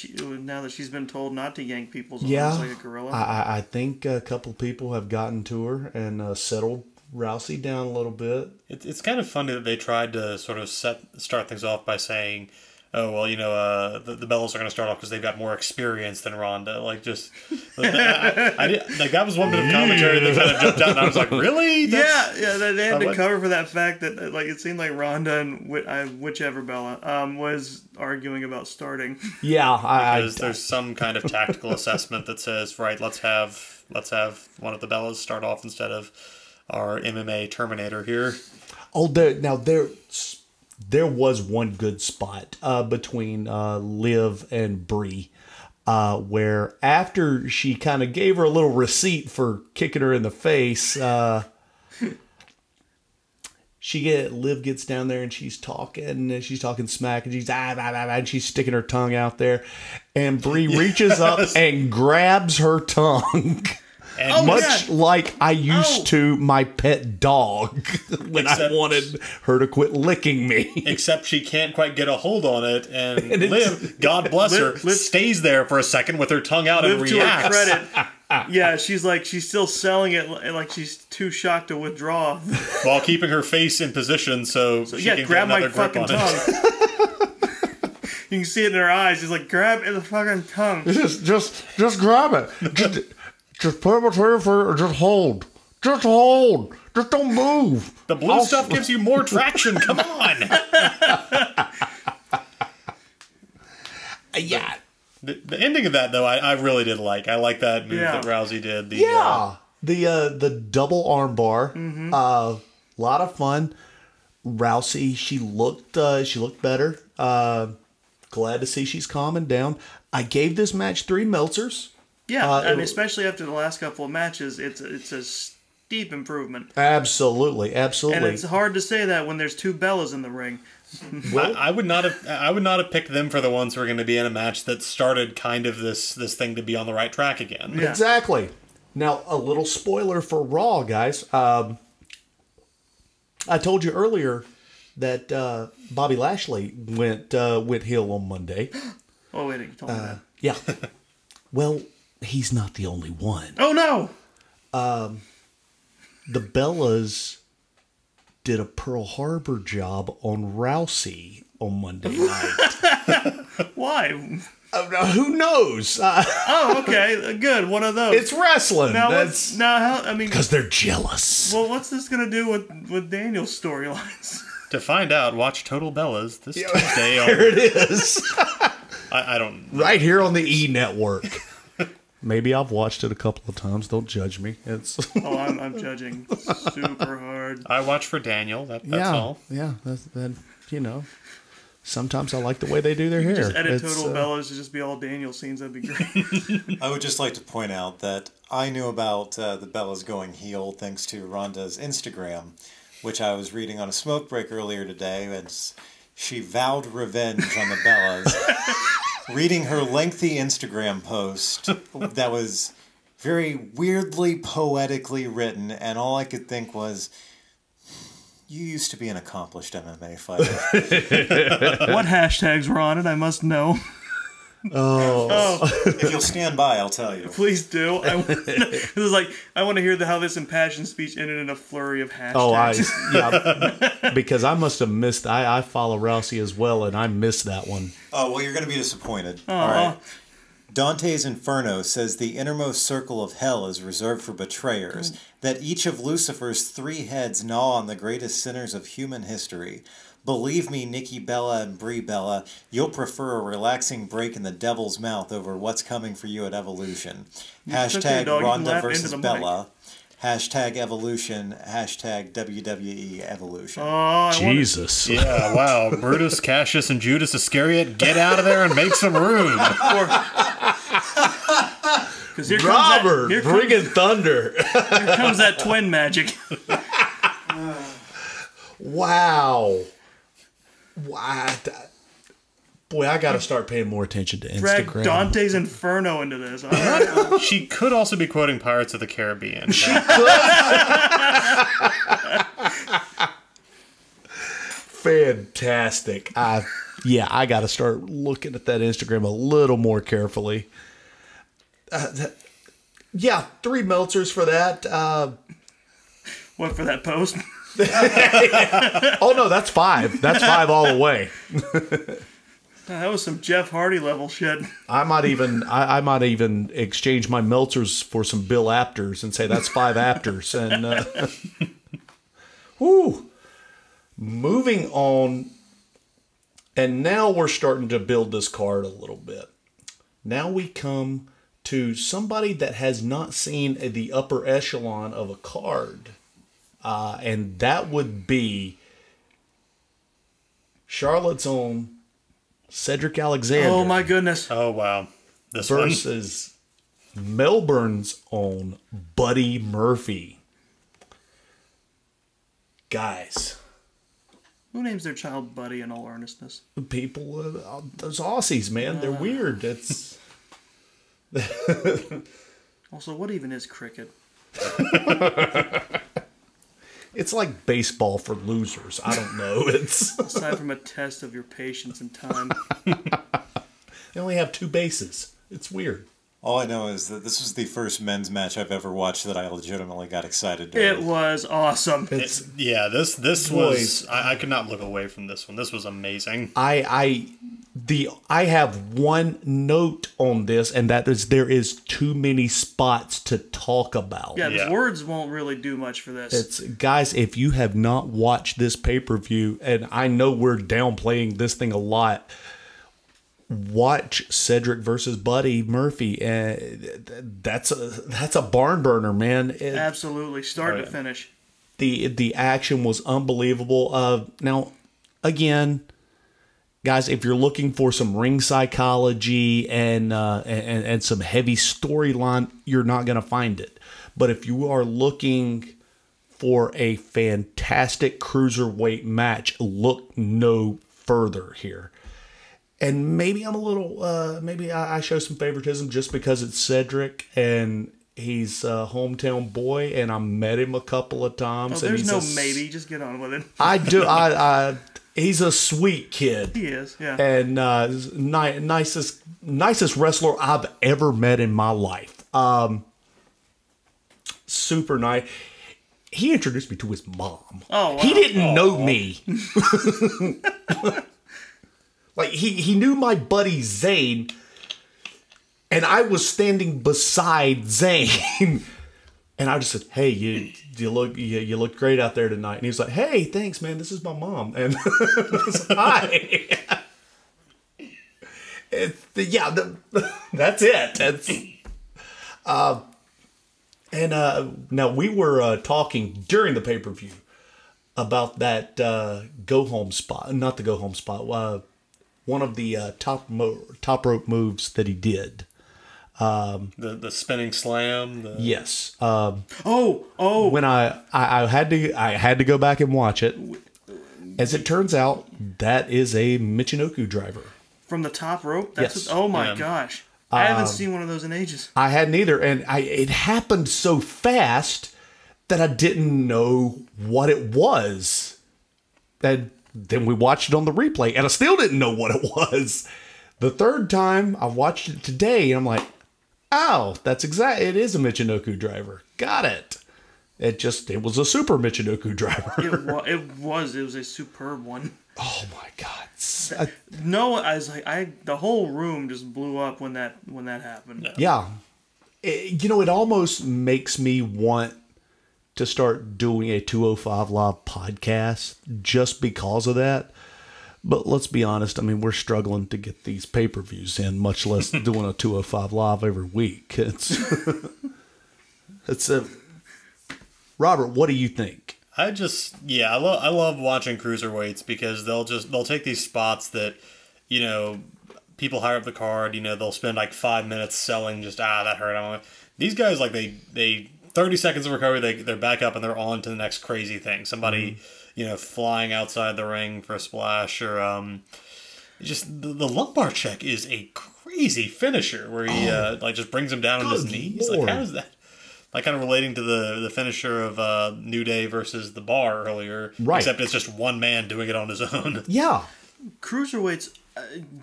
she's been told not to yank people's arms like a gorilla. I think a couple people have gotten to her and settled Rousey down a little bit. It's kind of funny that they tried to sort of start things off by saying, oh, well, the Bellas are going to start off because they've got more experience than Ronda. Like, just that was one bit of commentary that kind of jumped out, and I was like, really? They had to cover for that fact that like it seemed like Ronda and whichever Bella was arguing about starting. Yeah, because there's some kind of tactical assessment that says, right, let's have one of the Bellas start off instead of our MMA Terminator here. Oh, there was one good spot between Liv and Brie, where after she kind of gave her a little receipt for kicking her in the face, Liv gets down there and she's talking smack, and she's and she's sticking her tongue out there, and Brie reaches up and grabs her tongue. And like I used to my pet dog when I wanted her to quit licking me. Except she can't quite get a hold on it, and Liv, God bless her, stays there for a second with her tongue out and reacts. To her credit, she's still selling it like she's too shocked to withdraw. While keeping her face in position so she can grab get another my grip fucking on tongue. it. You can see it in her eyes. She's like, grab the fucking tongue. Just grab it. Just put it between for just hold. Just hold. Just don't move. The blue stuff gives you more traction. Come on. Yeah. The ending of that, though, I really did like. I like that move that Rousey did. The double arm bar. Mm-hmm. Lot of fun. Rousey, she looked better. Glad to see she's calming down. I gave this match 3 Meltzers. Yeah, especially after the last couple of matches, it's a steep improvement. Absolutely. And it's hard to say that when there's 2 Bellas in the ring. Well, I would not have picked them for the ones who are going to be in a match that started kind of this thing to be on the right track again. Yeah. Exactly. Now, a little spoiler for Raw, guys. I told you earlier that Bobby Lashley went heel on Monday. Oh wait, you told me that. Yeah. Well, he's not the only one. Oh no! The Bellas did a Pearl Harbor job on Rousey on Monday night. Why? Who knows? Okay, good. One of those. It's wrestling. Because they're jealous. Well, what's this going to do with Daniel's storylines? To find out, watch Total Bellas this Tuesday. There it is. I don't. Right here on the E Network. Maybe I've watched it a couple of times. Don't judge me. I'm judging super hard. I watch for Daniel. That's all. Yeah, sometimes I like the way they do their hair. Just edit Total Bellas to just be all Daniel scenes. That'd be great. I would just like to point out that I knew about the Bellas going heel thanks to Ronda's Instagram, which I was reading on a smoke break earlier today. she vowed revenge on the Bellas, reading her lengthy Instagram post that was very weirdly poetically written, and all I could think was, you used to be an accomplished MMA fighter. What hashtags were on it? I must know. Oh. If you'll stand by, I'll tell you. Please do. I want to hear how this impassioned speech ended in a flurry of hashtags. Oh, yeah, because I must have missed. I follow Rousey as well, and I missed that one. Oh, well, you're going to be disappointed. All right. Dante's Inferno says the innermost circle of hell is reserved for betrayers, that each of Lucifer's 3 heads gnaw on the greatest sinners of human history. Believe me, Nikki Bella and Brie Bella, you'll prefer a relaxing break in the devil's mouth over what's coming for you at Evolution. Hashtag Ronda versus Bella. Hashtag Evolution. Hashtag WWE Evolution. Jesus. Yeah, wow. Brutus, Cassius, and Judas Iscariot, get out of there and make some room. Robert, friggin' thunder. Here comes that twin magic. Wow. Boy, I got to start paying more attention to Instagram. Drag Dante's Inferno into this. All right. She could also be quoting Pirates of the Caribbean. Fantastic. I got to start looking at that Instagram a little more carefully. 3 Meltzers for that. What, for that post? Oh, no, that's 5. That's 5 all the way. That was some Jeff Hardy level shit. I might even exchange my Meltzers for some Bill Apters and say that's 5 Apters. And moving on, and now we're starting to build this card a little bit. Now we come to somebody that has not seen the upper echelon of a card, and that would be Charlotte's own Cedric Alexander. Oh my goodness. Oh, wow. This versus Melbourne's own Buddy Murphy. Guys. Who names their child Buddy in all earnestness? People, those Aussies, man, they're weird. It's also, what even is cricket? It's like baseball for losers. I don't know. It's aside from a test of your patience and time. They only have 2 bases. It's weird. All I know is that this was the first men's match I've ever watched that I legitimately got excited to. It was awesome. This was... I could not look away from this one. This was amazing. I have one note on this, and that is there is too many spots to talk about. Yeah, the words won't really do much for this. It's guys, if you have not watched this pay-per-view, and I know we're downplaying this thing a lot, watch Cedric versus Buddy Murphy, and that's a barn burner, man. Absolutely, start to finish. The action was unbelievable. Now, again, guys, if you're looking for some ring psychology and some heavy storyline, you're not going to find it. But if you are looking for a fantastic cruiserweight match, look no further here. And maybe I'm a little, maybe I show some favoritism just because it's Cedric and he's a hometown boy, and I met him a couple of times. Oh, there's and no maybe. Just get on with it. I do. He's a sweet kid. He is, yeah. And nicest wrestler I've ever met in my life. Super nice. He introduced me to his mom. Oh, wow. He didn't know me. Like, he knew my buddy Zane, and I was standing beside Zane. And I just said, "Hey, you look great out there tonight." And he was like, "Hey, thanks, man. This is my mom." And I was like, "Hi." That's it. That's now we were talking during the pay-per-view about that go home spot, not the go home spot. One of the top rope moves that he did. The spinning slam. Yes. When I had to go back and watch it. As it turns out, that is a Michinoku driver. From the top rope? Yes. Oh my gosh. I haven't seen one of those in ages. I hadn't either, and it happened so fast that I didn't know what it was. And then we watched it on the replay, and I still didn't know what it was. The third time I watched it today, and I'm like, oh, it is a Michinoku driver. Got it. It was a super Michinoku driver. It was a superb one. Oh my God. No, I was like, the whole room just blew up when that happened. Yeah. It almost makes me want to start doing a 205 Live podcast just because of that. But let's be honest, I mean, we're struggling to get these pay-per-views in, much less doing a 205 Live every week. Robert, what do you think? I love watching cruiserweights because they'll take these spots that, people higher up the card, they'll spend like 5 minutes selling just, that hurt. These guys, like, they 30 seconds of recovery, they're back up and they're on to the next crazy thing. Somebody, flying outside the ring for a splash, or just the lumbar check is a crazy finisher where he just brings him down on his knees. Lord. Like, how is that? Like, kind of relating to the finisher of New Day versus the Bar earlier, right? Except it's just one man doing it on his own. Yeah, cruiserweights,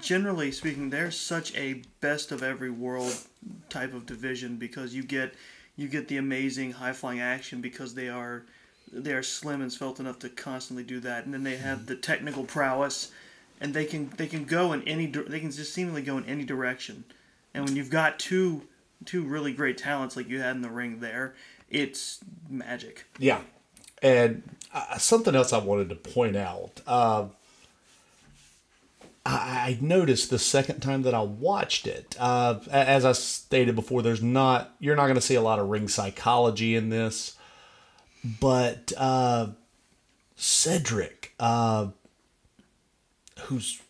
generally speaking, they're such a best of every world type of division because you get the amazing high flying action because they are slim and svelte enough to constantly do that, and then they have the technical prowess, and they can go in they can just seemingly go in any direction, and when you've got two really great talents like you had in the ring there, it's magic. Yeah. And something else I wanted to point out. I noticed the second time that I watched it, as I stated before, you're not going to see a lot of ring psychology in this, but Cedric, who's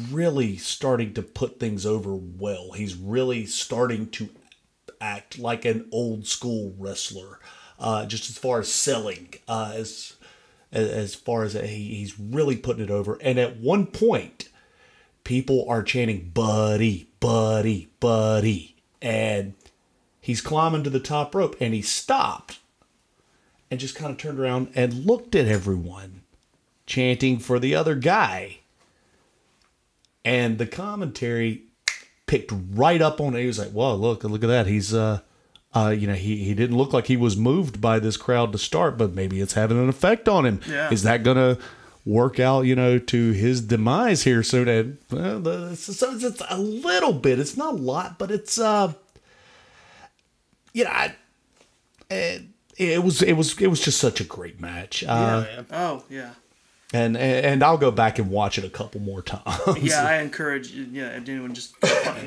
really starting to put things over well. He's really starting to act like an old school wrestler, just as far as selling, as far as he's really putting it over. And at one point, people are chanting "Buddy, Buddy, Buddy," and he's climbing to the top rope, and he stopped and just kind of turned around and looked at everyone, chanting for the other guy. And the commentary picked right up on it. He was like, "Whoa, look at that. He's, he didn't look like he was moved by this crowd to start, but maybe it's having an effect on him. Yeah. Is that going to work out, to his demise here soon?" And it's a little bit. It's not a lot, but it's, it was just such a great match. Oh yeah. And I'll go back and watch it a couple more times. Yeah, I encourage anyone just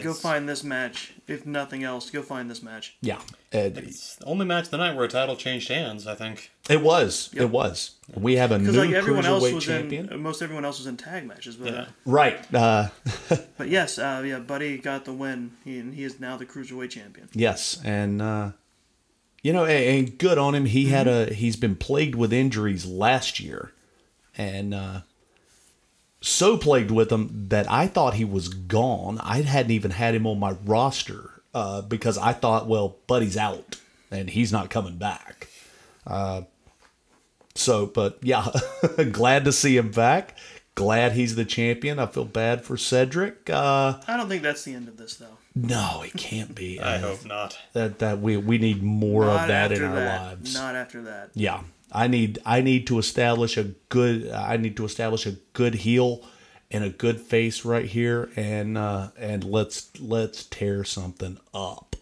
go find this match. If nothing else, go find this match. Yeah. It's the only match of the night where a title changed hands, I think. It was. Yep. It was. We have a new cruiserweight champion. Most everyone else was in tag matches. But, yeah. Right. But yes, Buddy got the win. He is now the cruiserweight champion. Yes, and and good on him. He's been plagued with injuries last year. And so plagued with him that I thought he was gone. I hadn't even had him on my roster because I thought, well, Buddy's out and he's not coming back. But yeah, glad to see him back. Glad he's the champion. I feel bad for Cedric. I don't think that's the end of this, though. No, it can't be. I hope not. That we need more of that in our lives. Not after that. Yeah. I need to establish a good heel and a good face right here, and let's tear something up.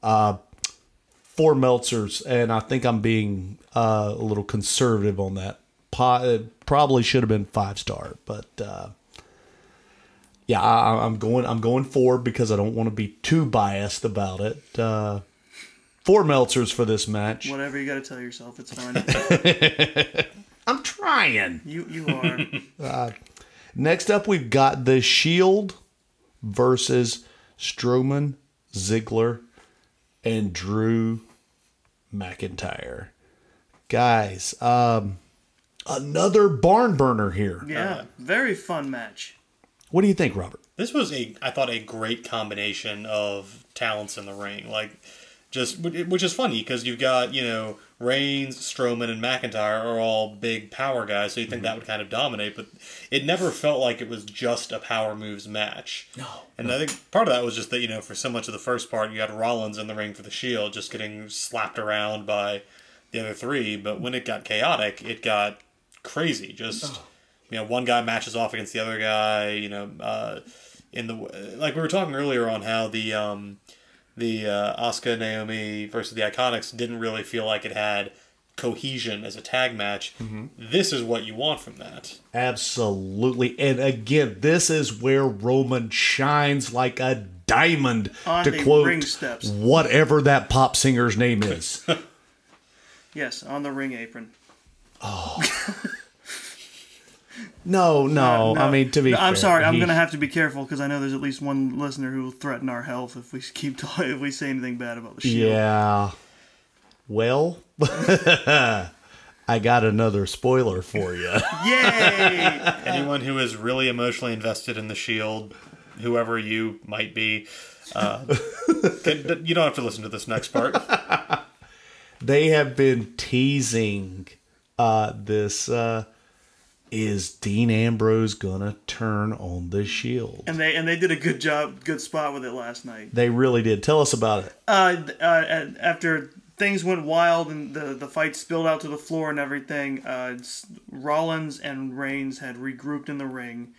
4 Meltzers, and I think I'm being a little conservative on that. Probably should have been 5-star, but yeah, I'm going 4 because I don't want to be too biased about it. 4 Meltzers for this match. Whatever you got to tell yourself, it's fine. I'm trying. You are. Next up, we've got The Shield versus Strowman, Ziggler, and Drew McIntyre. Guys, Another barn burner here. Yeah, very fun match. What do you think, Robert? This was I thought, a great combination of talents in the ring. Like, which is funny because you've got, Reigns, Strowman, and McIntyre are all big power guys, so you think that would kind of dominate, but it never felt like it was just a power moves match. No. And I think part of that was just that, for so much of the first part, you had Rollins in the ring for the Shield just getting slapped around by the other three, but when it got chaotic, it got crazy. Just, one guy matches off against the other guy, like we were talking earlier on how the Asuka Naomi versus the Iconics didn't really feel like it had cohesion as a tag match. This is what you want from that. Absolutely. And again, this is where Roman shines like a diamond, on to the quote ring steps. whatever that pop singer's name is. Yes, on the ring apron. No. I mean, to be fair, I'm sorry. I'm going to have to be careful because I know there's at least one listener who will threaten our health if we if we say anything bad about the Shield. Yeah. Well, I got another spoiler for you. Yay! Anyone who is really emotionally invested in the Shield, whoever you might be, you don't have to listen to this next part. They have been teasing this. Is Dean Ambrose gonna turn on the Shield? And they did a good spot with it last night. They really did. Tell us about it. After things went wild and the fight spilled out to the floor and everything, Rollins and Reigns had regrouped in the ring.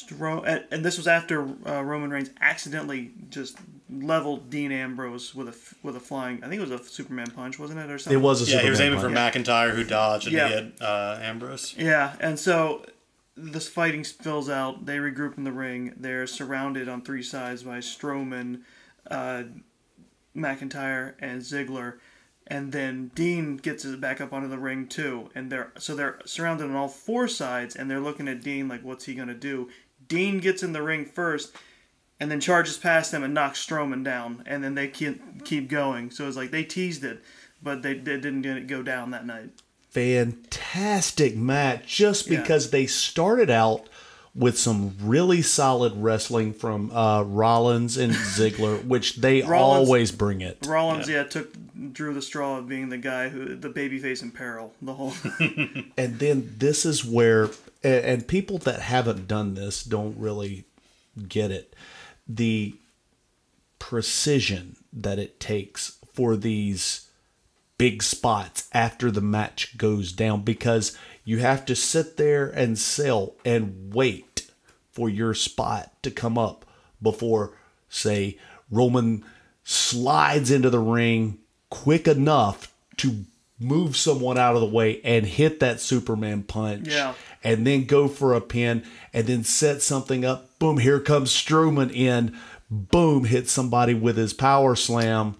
And this was after Roman Reigns accidentally just leveled Dean Ambrose with a flying. I think it was a Superman punch, wasn't it, or something? It was a Superman he was aiming punch. for McIntyre, who dodged, and he hit Ambrose. Yeah, and so this fighting spills out. They regroup in the ring. They're surrounded on three sides by Strowman, McIntyre, and Ziggler. And then Dean gets it back up onto the ring too, and they're surrounded on all four sides, and they're looking at Dean like, what's he gonna do? Dean gets in the ring first, and then charges past them and knocks Strowman down, and then they keep going. So it's like they teased it, but they didn't get it go down that night. Fantastic match, just because they started out with some really solid wrestling from Rollins and Ziggler, which they always bring it. Rollins, drew the straw of being the guy the babyface in peril the whole. And then this is where, and people that haven't done this don't really get it, the precision that it takes for these big spots after the match goes down, because you have to sit there and sell and wait for your spot to come up before, say, Roman slides into the ring quick enough to move someone out of the way and hit that Superman punch. Yeah. And then go for a pin and then set something up. Boom, here comes Strowman in. Boom, hit somebody with his power slam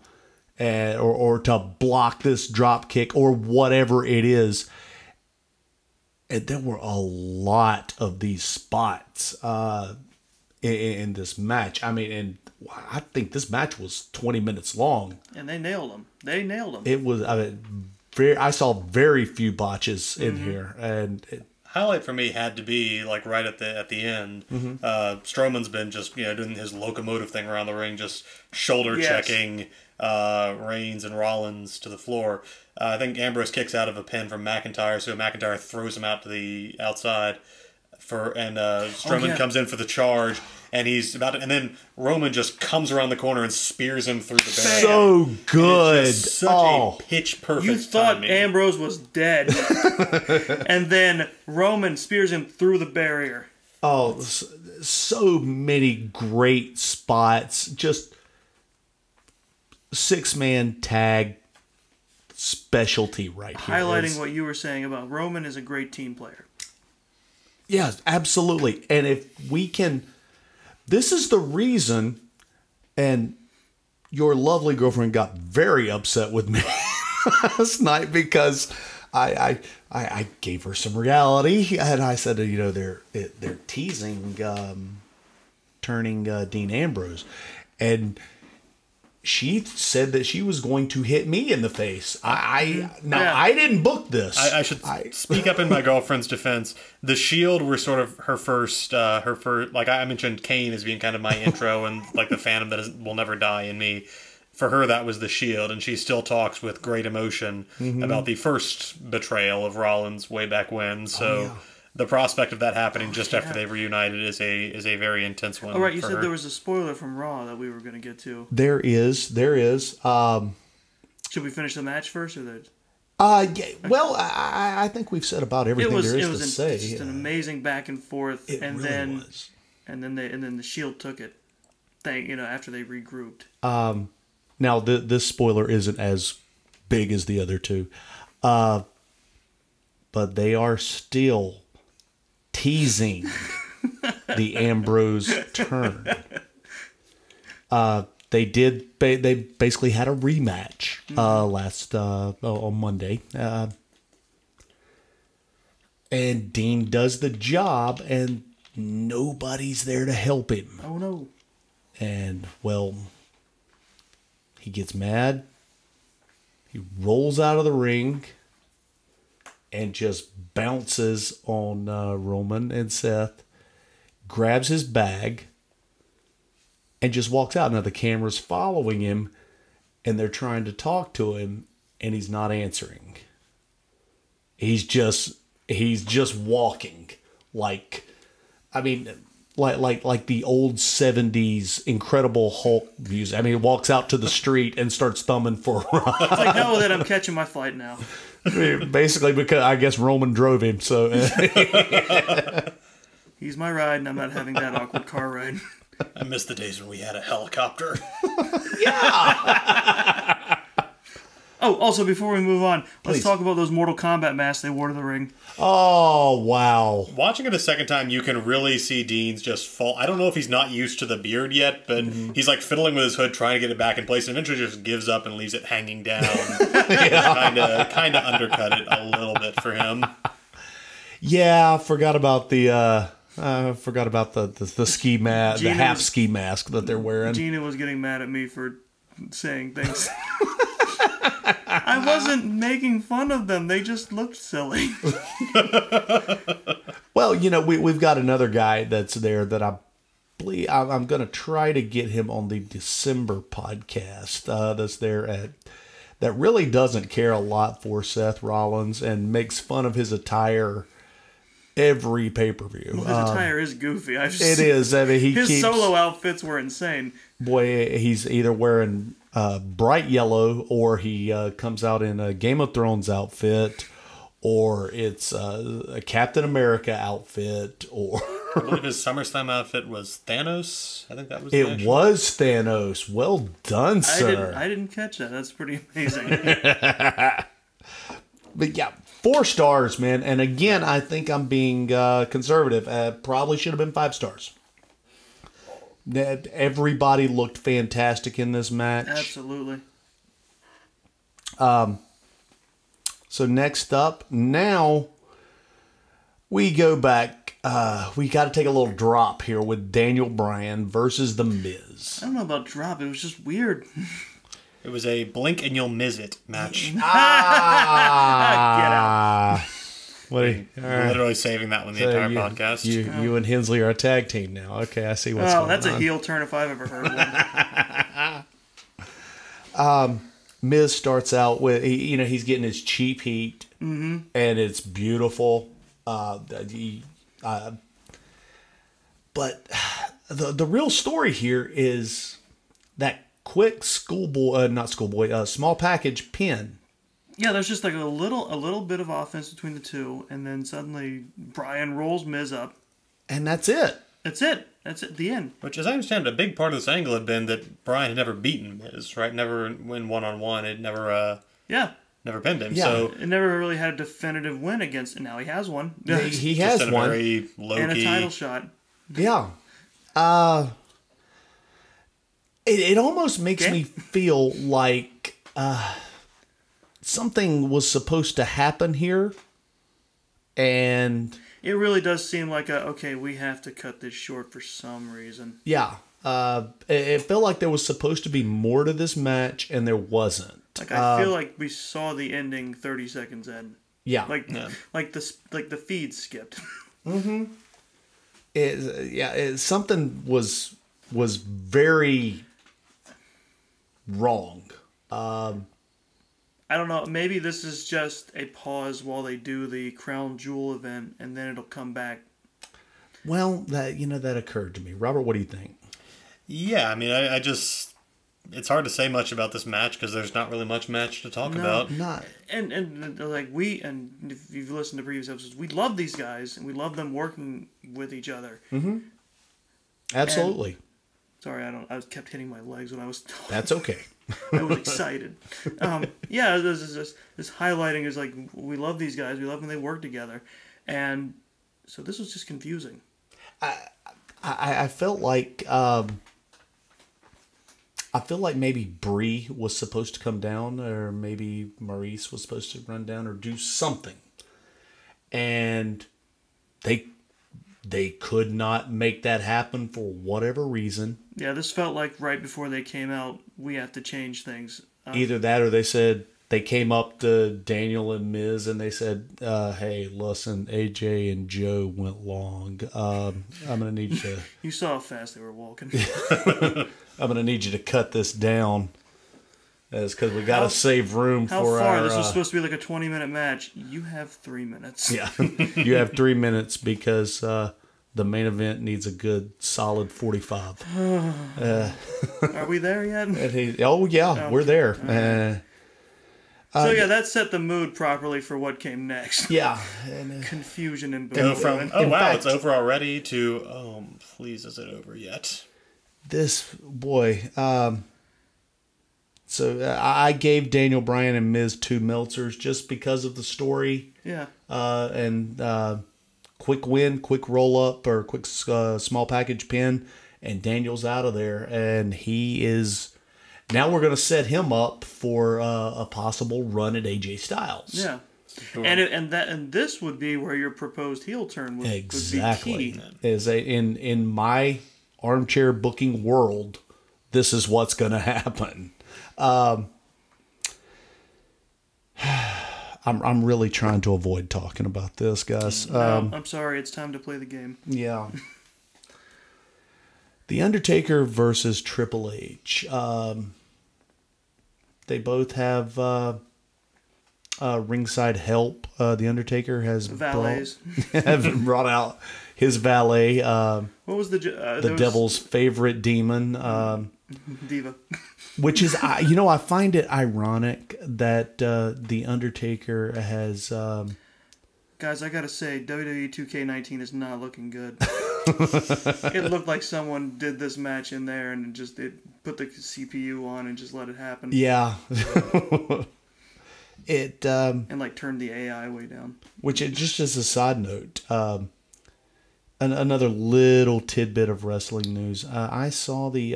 or to block this drop kick or whatever it is. And there were a lot of these spots in this match. I mean, and I think this match was 20 minutes long. And they nailed them. It was, I saw very few botches in here. And highlight for me had to be like right at the end. Strowman's been just doing his locomotive thing around the ring, just shoulder checking Reigns and Rollins to the floor. I think Ambrose kicks out of a pin from McIntyre, so McIntyre throws him out to the outside Strowman comes in for the charge, and he's about to, and then Roman just comes around the corner and spears him through the barrier. So good. Such a pitch perfect. You thought timing. Ambrose was dead, and then Roman spears him through the barrier. Oh, so many great spots. Just 6-man tag specialty right here. Highlighting what you were saying about Roman is a great team player. Yes, absolutely. And if we can, this is the reason, and your lovely girlfriend got very upset with me last night because I gave her some reality, and I said, they're teasing turning Dean Ambrose, and she said that she was going to hit me in the face. I didn't book this. I should speak up in my girlfriend's defense. The Shield were sort of her first, like I mentioned Kane as being kind of my intro and like the Phantom that will never die in me. For her, that was the Shield, and she still talks with great emotion about the first betrayal of Rollins way back when. So the prospect of that happening just after they've reunited is a very intense one. All right, you said her. there was a spoiler from Raw that we were going to get to. There is. Should we finish the match first, or the? Well, I think we've said about everything there is to say. Just an amazing back and forth, and really then was. and then the Shield took it. After they regrouped. Now this spoiler isn't as big as the other two, but they are still teasing the Ambrose turn. They basically had a rematch on Monday, and Dean does the job, and nobody's there to help him. Oh no! And well, he gets mad. He rolls out of the ring and just bounces on Roman and Seth, grabs his bag, and just walks out. Now the camera's following him, and they're trying to talk to him, and he's not answering. He's just walking like the old 70s Incredible Hulk music. I mean, he walks out to the street and starts thumbing for a ride. It's like, no, that I'm catching my flight now. Basically, because I guess Roman drove him, so... He's my ride, and I'm not having that awkward car ride. I miss the days when we had a helicopter. Yeah! Oh, also, before we move on, let's Please. talk about those Mortal Kombat masks they wore to the ring. Oh, wow. Watching it a second time, you can really see Dean's just fall. I don't know if he's not used to the beard yet, but he's like fiddling with his hood, trying to get it back in place, and eventually just gives up and leaves it hanging down. Kind of undercut it a little bit for him. Yeah, forgot about the ski mask, the half ski mask that they're wearing. Gina was getting mad at me for saying things. I wasn't making fun of them. They just looked silly. Well, we've got another guy that's there that I'm going to try to get him on the December podcast. That's there that really doesn't care a lot for Seth Rollins and makes fun of his attire every pay-per-view. Well, his attire is goofy. It is. I mean, his solo outfits were insane. Boy, he's either wearing bright yellow, or he comes out in a Game of Thrones outfit, or it's a Captain America outfit, or... I believe his SummerSlam outfit was Thanos. I think that was It was Thanos. Well done, sir. I didn't catch that. That's pretty amazing. But yeah, 4 stars, man. And again, I think I'm being conservative. Probably should have been 5 stars. Everybody looked fantastic in this match. Absolutely. So next up, now we go back. We got to take a little drop here with Daniel Bryan versus The Miz. I don't know about drop. It was just weird. It was a blink and you'll miss it match. Get out. What are you, Literally saving that one the entire podcast. You and Hensley are a tag team now. Okay, I see what's going on. That's a heel turn if I've ever heard one. Miz starts out with, he's getting his cheap heat, and it's beautiful. But the real story here is that quick small package pin. Yeah, there's just like a little bit of offense between the two, and then suddenly Bryan rolls Miz up. And that's it. That's it. The end. Which, as I understand, a big part of this angle had been that Bryan had never beaten Miz, right? Never win one-on-one. It never pinned him. Yeah. So it never really had a definitive win against, and now he has one. He has just one. Very low-key. And a title shot. Yeah. It almost makes me feel like something was supposed to happen here, and it really does seem like we have to cut this short for some reason. yeah, It felt like there was supposed to be more to this match, and there wasn't. Like I feel like we saw the ending 30 seconds in. Yeah. Like the feed skipped. Something was very wrong. I don't know. Maybe this is just a pause while they do the Crown Jewel event, and then it'll come back. Well, that occurred to me. Robert, what do you think? Yeah, I mean, I just... It's hard to say much about this match because there's not really much match to talk about. Not. And if you've listened to previous episodes, we love these guys, and we love them working with each other. Mm-hmm. Absolutely. And, sorry, I kept hitting my legs when I was talking. That's okay. I was excited. This highlighting is like, we love these guys. We love when they work together. And so this was just confusing. I felt like... I feel like maybe Bree was supposed to come down, or maybe Maurice was supposed to run down or do something. And they could not make that happen for whatever reason. Yeah, this felt like right before they came out, we have to change things. Either that or they said they came up to Daniel and Miz and they said, hey, listen, AJ and Joe went long. I'm going to need you to... You saw how fast they were walking. I'm going to need you to cut this down. That's because we got to save room how for far? our... This was supposed to be like a 20-minute match. You have 3 minutes. Yeah, you have 3 minutes because the main event needs a good solid 45. Are we there yet? We're there. So that set the mood properly for what came next. Yeah. Confusion and Go from, bewilderment. wow, it's over already, to, please, is it over yet? This, boy... So I gave Daniel Bryan and Miz 2 Meltzers just because of the story. Yeah. And quick win, quick roll up, or quick small package pin, and Daniel's out of there. And he is... Now we're going to set him up for a possible run at AJ Styles. Yeah. Sure. And this would be where your proposed heel turn would be key. In my armchair booking world, this is what's going to happen. I'm really trying to avoid talking about this, guys. No, I'm sorry. It's time to play the game. Yeah. The Undertaker versus Triple H. They both have ringside help. The Undertaker has brought out his valet. What was the devil's favorite demon? Diva. Which is, I find it ironic that the Undertaker has. Guys, I gotta say, WWE 2K19 is not looking good. It looked like someone did this match in there and put the CPU on and just let it happen. Yeah. And turned the AI way down. Which, just as a side note, another little tidbit of wrestling news. I saw the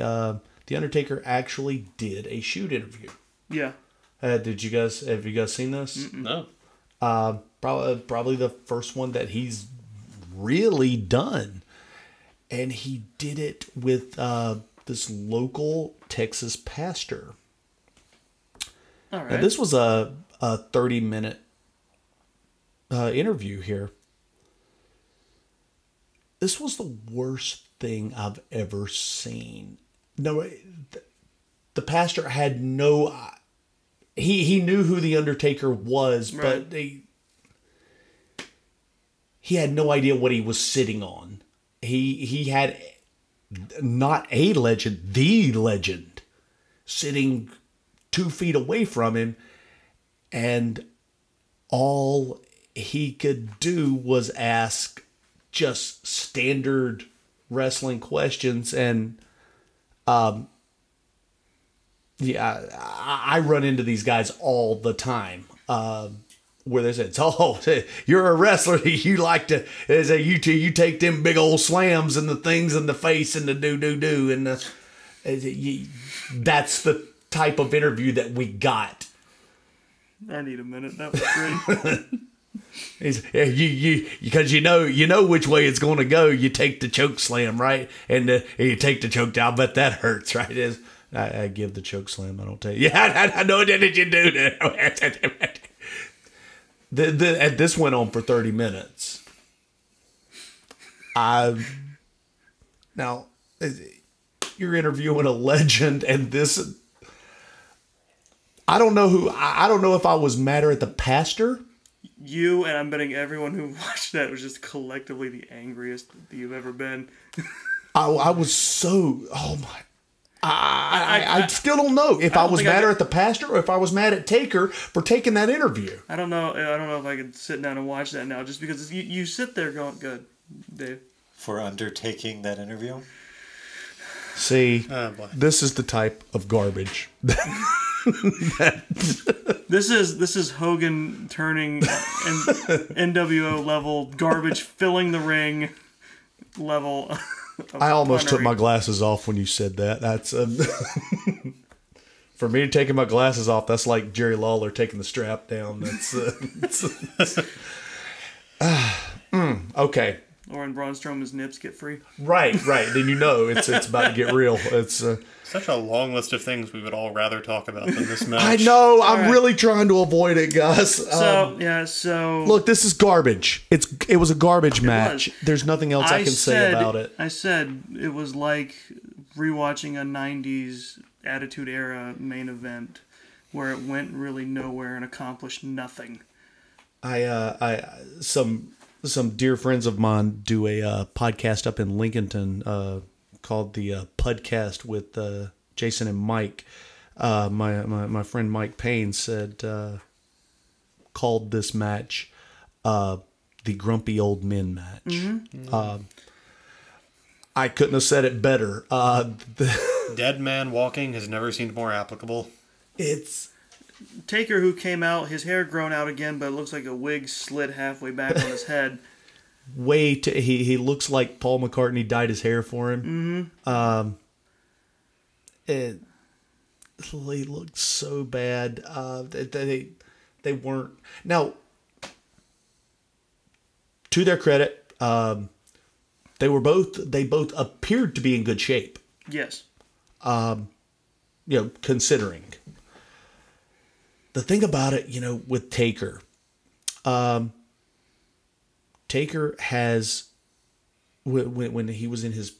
Undertaker actually did a shoot interview. Yeah. Have you guys seen this? No. Probably the first one that he's really done. And he did it with this local Texas pastor. All right. Now, this was a 30-minute interview here. This was the worst thing I've ever seen. No, the pastor had no... He knew who the Undertaker was, right. But he had no idea what he was sitting on. He had not a legend, the legend, sitting 2 feet away from him, and all he could do was ask just standard wrestling questions. And I run into these guys all the time. Where they say, "Oh, you're a wrestler. You like to you take them big old slams and the things in the face and the do and that's the type of interview that we got." I need a minute. That was great. Because you know which way it's going to go. You take the choke slam, right, and you take the choke down. But that hurts, right? I give the choke slam. I don't take. Yeah, I know. What did you do? And this went on for 30 minutes. Now you're interviewing a legend, and this. I don't know I don't know if I was madder at the pastor. You, and I'm betting everyone who watched that was just collectively the angriest that you've ever been. I was so, oh my, I still don't know if I was madder at the pastor or if I was mad at Taker for taking that interview. I don't know if I could sit down and watch that now, just because you sit there going, good, Dave. For undertaking that interview? See, this is the type of garbage. This is Hogan turning NWO level garbage, filling the ring level. I almost took my glasses off when you said that. That's for me taking my glasses off. That's like Jerry Lawler taking the strap down. That's okay. Or when Braun Strowman's nips get free. Right. Then you know it's about to get real. It's such a long list of things we would all rather talk about than this match. I know. I'm really trying to avoid it, guys. So look, this is garbage. It was a garbage match. There's nothing else I can say about it. I said it was like rewatching a '90s Attitude Era main event where it went really nowhere and accomplished nothing. Some dear friends of mine do a podcast up in Lincolnton called the Pudcast with Jason and Mike. My friend Mike Payne said called this match the Grumpy Old Men match. Mm-hmm. I couldn't have said it better. Dead man walking has never seemed more applicable. It's Taker, who came out, his hair grown out again, but it looks like a wig slid halfway back on his head. He looks like Paul McCartney dyed his hair for him. Mm-hmm. He looked so bad. They weren't. Now, to their credit, they both appeared to be in good shape. Yes. Considering. The thing about it, with Taker, Taker has, when he was in his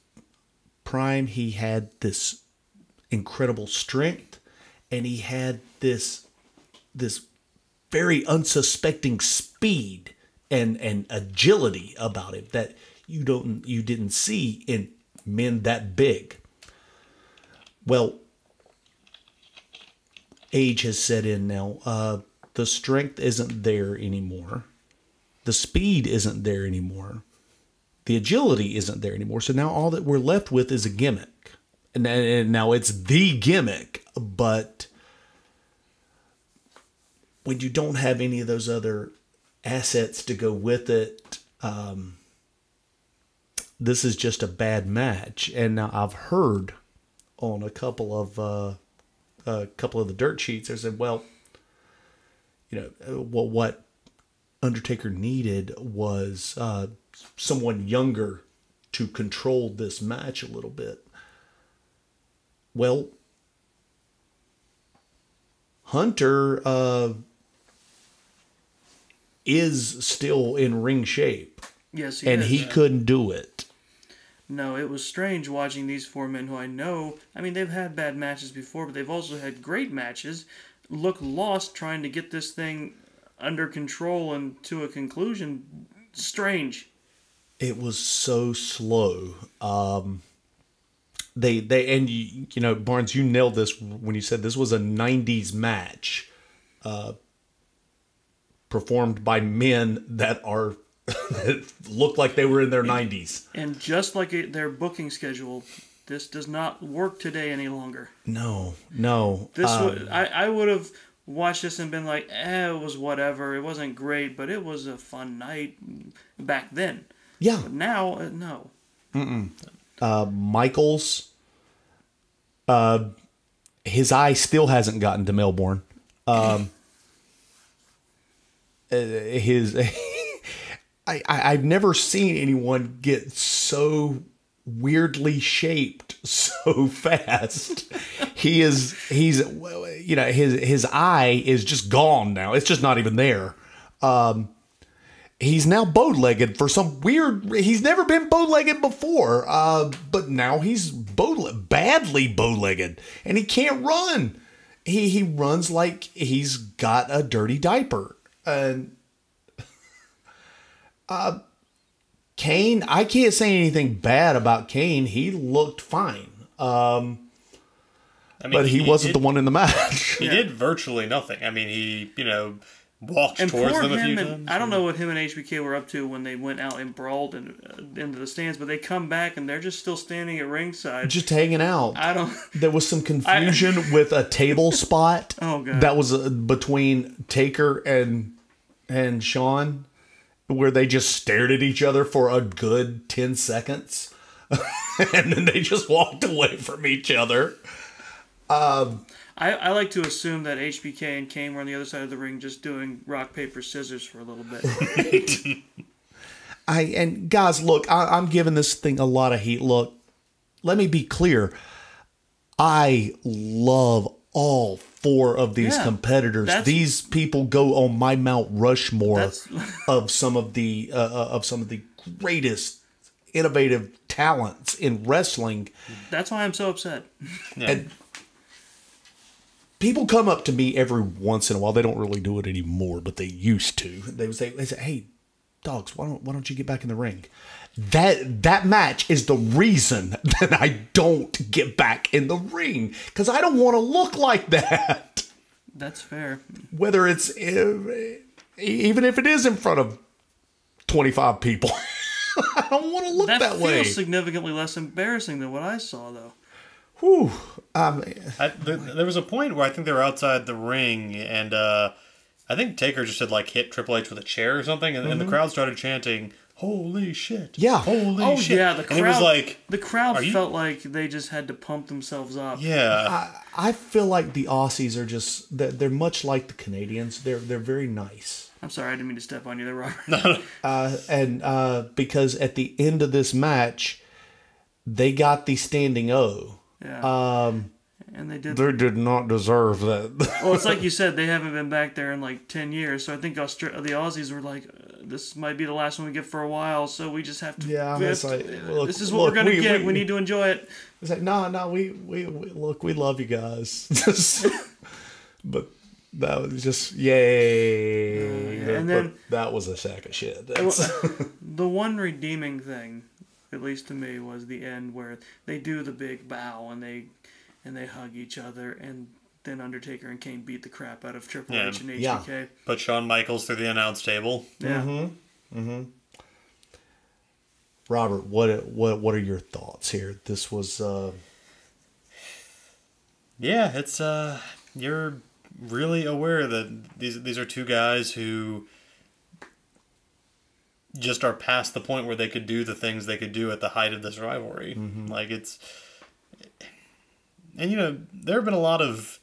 prime, he had this incredible strength, and he had this very unsuspecting speed and agility about him that you didn't see in men that big. Well, age has set in now. The strength isn't there anymore. The speed isn't there anymore. The agility isn't there anymore. So now all that we're left with is a gimmick. And now it's the gimmick. But when you don't have any of those other assets to go with it, this is just a bad match. And now I've heard on a couple of the dirt sheets, they said, well, what Undertaker needed was someone younger to control this match a little bit. Well, Hunter is still in ring shape. Yes, he couldn't do it. No, it was strange watching these four men who I know, they've had bad matches before, but they've also had great matches, look lost trying to get this thing under control and to a conclusion. Strange. It was so slow. Barnes, you nailed this when you said this was a 90s match performed by men that are look like they were in their 90s. And just like their booking schedule, this does not work today any longer. No. I would have watched this and been like, it was whatever. It wasn't great, but it was a fun night back then. Yeah. But now, no. Michaels, his eye still hasn't gotten to Melbourne. his I've never seen anyone get so weirdly shaped so fast. He's you know, his eye is just gone now. It's just not even there. He's now bow-legged for some weird. He's never been bow-legged before, but now he's badly bow-legged, and he can't run. He runs like he's got a dirty diaper. And Kane, I can't say anything bad about Kane. He looked fine. I mean, but he wasn't the one in the match. He did virtually nothing. I mean, he, walked and towards poor them a him few and, times. I don't know what him and HBK were up to when they went out and brawled into the stands, but they come back and they're just still standing at ringside. Just hanging out. I don't... There was some confusion with a table spot. Oh, God. That was between Taker and Shawn, where they just stared at each other for a good 10 seconds. And then they just walked away from each other. I like to assume that HBK and Kane were on the other side of the ring just doing rock, paper, scissors for a little bit. And guys, look, I'm giving this thing a lot of heat. Look, let me be clear. I love all four of these competitors. These people go on my Mount Rushmore of some of the greatest innovative talents in wrestling. That's why I'm so upset. Yeah. And people come up to me every once in a while. They don't really do it anymore, but they used to. They would say, "Hey, Doggz, why don't you get back in the ring?" That match is the reason that I don't get back in the ring, because I don't want to look like that. That's fair. Whether it's even if it is in front of 25 people, I don't want to look that way. That feels significantly less embarrassing than what I saw, though. Whew. There was a point where I think they were outside the ring, and I think Taker just had hit Triple H with a chair or something, and the crowd started chanting, "Holy shit! Yeah, holy shit!" Yeah, the crowd. And it was like the crowd felt like they just had to pump themselves up. Yeah, I feel like the Aussies are just they're much like the Canadians. They're very nice. I'm sorry, I didn't mean to step on you there, Robert. And because at the end of this match, they got the standing O. Yeah. And they did. They did not deserve that. Well, it's like you said, they haven't been back there in 10 years. So I think the Aussies were like, this might be the last one we get for a while. So we just have to. Yeah, this is what we're gonna get. We need to enjoy it. It's like no, we look, we love you guys. But that was just yay. And then that was a sack of shit. The one redeeming thing, at least to me, was the end where they do the big bow and they hug each other, and then Undertaker and Kane beat the crap out of Triple H and HBK. Yeah. Put Shawn Michaels through the announce table. Yeah. Robert, what are your thoughts here? This was yeah, it's you're really aware that these are two guys who just are past the point where they could do the things they could do at the height of this rivalry. And there have been a lot of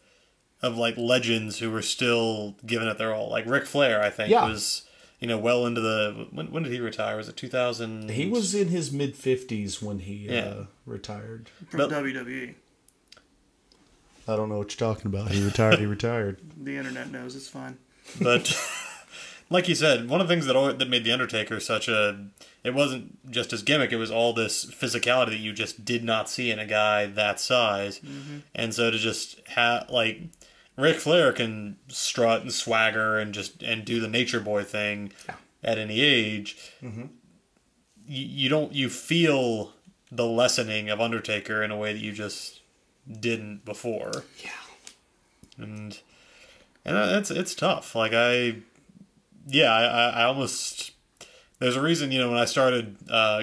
legends who were still giving it their all. Like Ric Flair, I think, was well into the when did he retire? Was it 2000? He was in his mid-50s when he retired From WWE. I don't know what you're talking about. He retired. The internet knows, it's fine. But like you said, one of the things that made The Undertaker it wasn't just his gimmick, it was all this physicality that you just did not see in a guy that size. And so to just have, Ric Flair can strut and swagger and do the nature boy thing at any age. You feel the lessening of Undertaker in a way that you just didn't before. And it's tough. I almost... There's a reason, when I started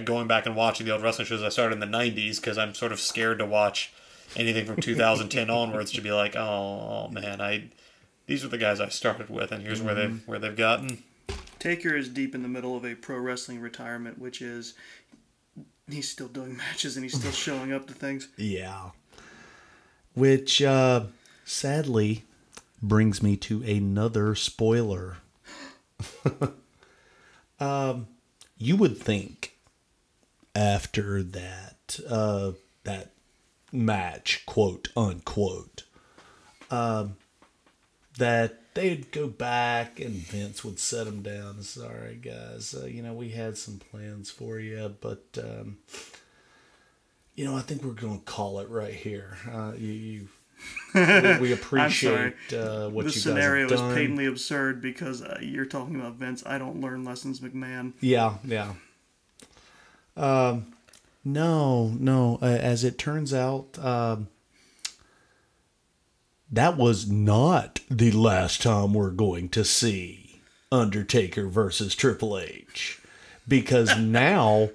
going back and watching the old wrestling shows, I started in the 90s, because I'm sort of scared to watch anything from 2010 onwards to be like, oh man, these are the guys I started with, and here's where they've gotten. Taker is deep in the middle of a pro wrestling retirement, which is he's still doing matches and he's still showing up to things. Yeah. Which, sadly, brings me to another spoiler. You would think after that that match, quote unquote, that they'd go back and Vince would set them down. Sorry, guys. We had some plans for you, but I think we're going to call it right here. We appreciate what you guys have done. This scenario is patently absurd because you're talking about Vince. I don't learn lessons, McMahon. Yeah. No. As it turns out, that was not the last time we're going to see Undertaker versus Triple H. Because now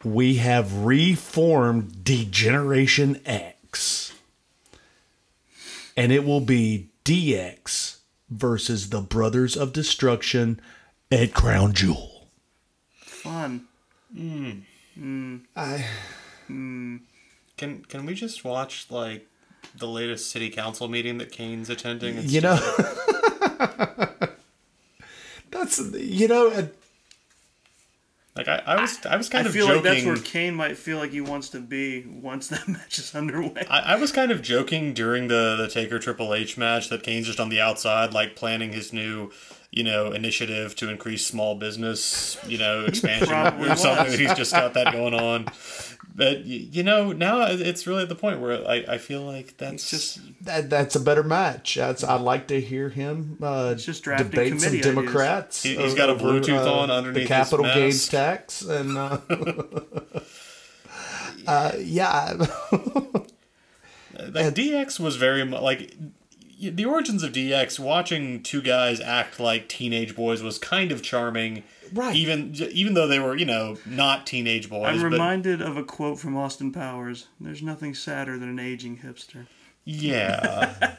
we have reformed Degeneration X. And it will be DX versus the Brothers of Destruction at Crown Jewel. Fun. Can we just watch the latest city council meeting that Kane's attending? That's I was kind of feel joking. like that's where Kane might feel like he wants to be once that match is underway. I was kind of joking during the Taker Triple H match that Kane's just on the outside, planning his new, initiative to increase small business, expansion or something. That he's just got that going on. But now it's really at the point where I feel like that's a better match. I'd like to hear him just debate some Democrats. He's got a Bluetooth on underneath the capital his gains tax, and DX was very much the origins of DX. Watching two guys act like teenage boys was kind of charming. Right. Even though they were, not teenage boys. I'm reminded of a quote from Austin Powers. There's nothing sadder than an aging hipster. Yeah.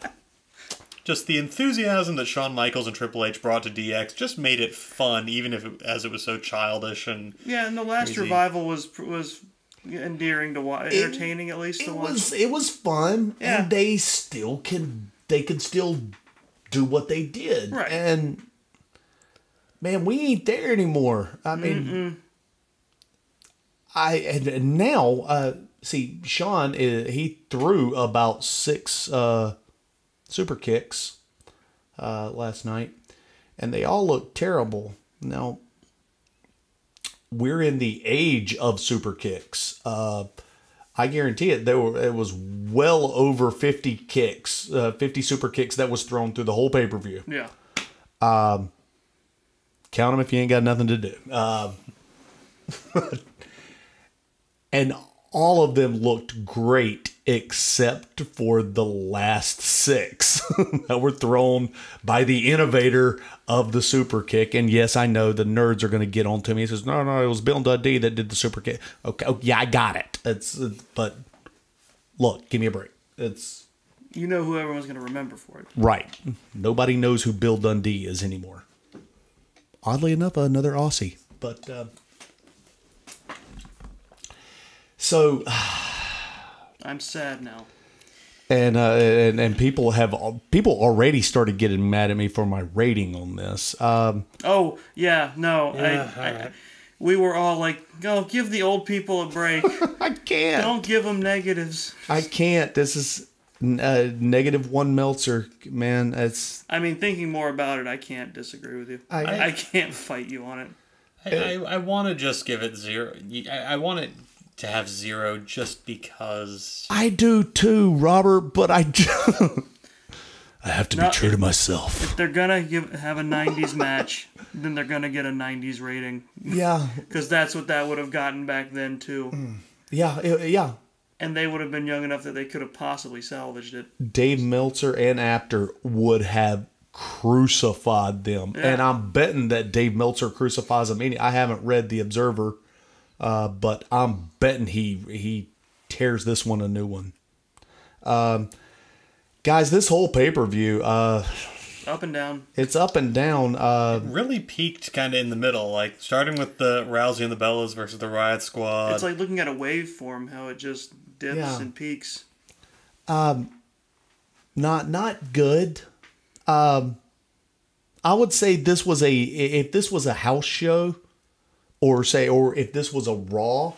Just the enthusiasm that Shawn Michaels and Triple H brought to DX just made it fun, even as it was so childish and the last crazy. Revival was endearing to watch, entertaining at least to watch. It was fun, and they can still do what they did, right? And man, we ain't there anymore. I mean, and now see, Sean he threw about 6 super kicks last night, and they all looked terrible. Now we're in the age of super kicks. I guarantee it. It was well over 50 kicks, 50 super kicks that was thrown through the whole pay-per-view. Yeah. Count them if you ain't got nothing to do. And all of them looked great except for the last 6 that were thrown by the innovator of the super kick. And yes, I know the nerds are going to get on to me. He says, no, it was Bill Dundee that did the super kick. Okay, yeah, I got it. But look, give me a break. Who everyone's going to remember for it. Right. Nobody knows who Bill Dundee is anymore. Oddly enough, another Aussie. But so I'm sad now. And people already started getting mad at me for my rating on this. We were all like, "Go give the old people a break." I can't. Don't give them negatives. I can't. This is -1 Meltzer, man. Thinking more about it, I can't disagree with you. I can't fight you on it. I want to just give it 0. I want it to have 0 just because. I do too, Robert, but I have to be true to myself. If they're gonna have a 90s match, then they're gonna get a 90s rating. Yeah, because that's what that would have gotten back then too. Yeah. And they would have been young enough that they could have possibly salvaged it. Dave Meltzer and Apter would have crucified them, and I'm betting that Dave Meltzer crucifies them. I haven't read the Observer. But I'm betting he tears this one a new one. Guys, this whole pay-per-view... up and down. It's up and down. It really peaked kind of in the middle, starting with the Rousey and the Bellas versus the Riot Squad. It's like looking at a waveform, how it just dips and peaks. Not good. I I would say this was if this was a house show, or if this was a Raw,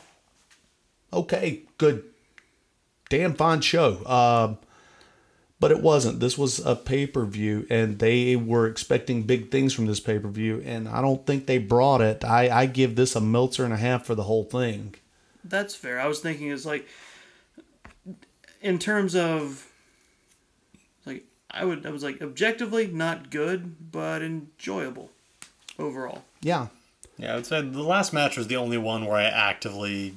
okay, good, damn fine show. But it wasn't. This was a pay-per-view, and they were expecting big things from this pay-per-view, and I don't think they brought it. I give this a Meltzer and a half for the whole thing. That's fair. I was thinking it's like, in terms of, like, I was like, objectively not good, but enjoyable overall. Yeah. Yeah, I would say the last match was the only one where I actively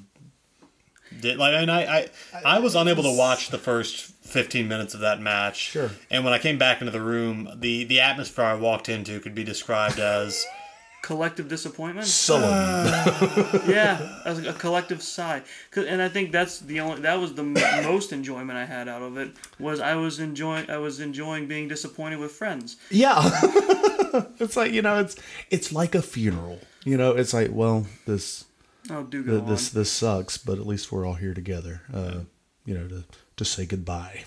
did, like, and I was unable to watch the first 15 minutes of that match. Sure. And when I came back into the room, the atmosphere I walked into could be described as Collective disappointment. Sullen. Yeah, as a collective sigh. And I think that was the most enjoyment I had out of it. I was enjoying being disappointed with friends. Yeah. It's like, it's like a funeral. It's like, well, this sucks, but at least we're all here together. To say goodbye.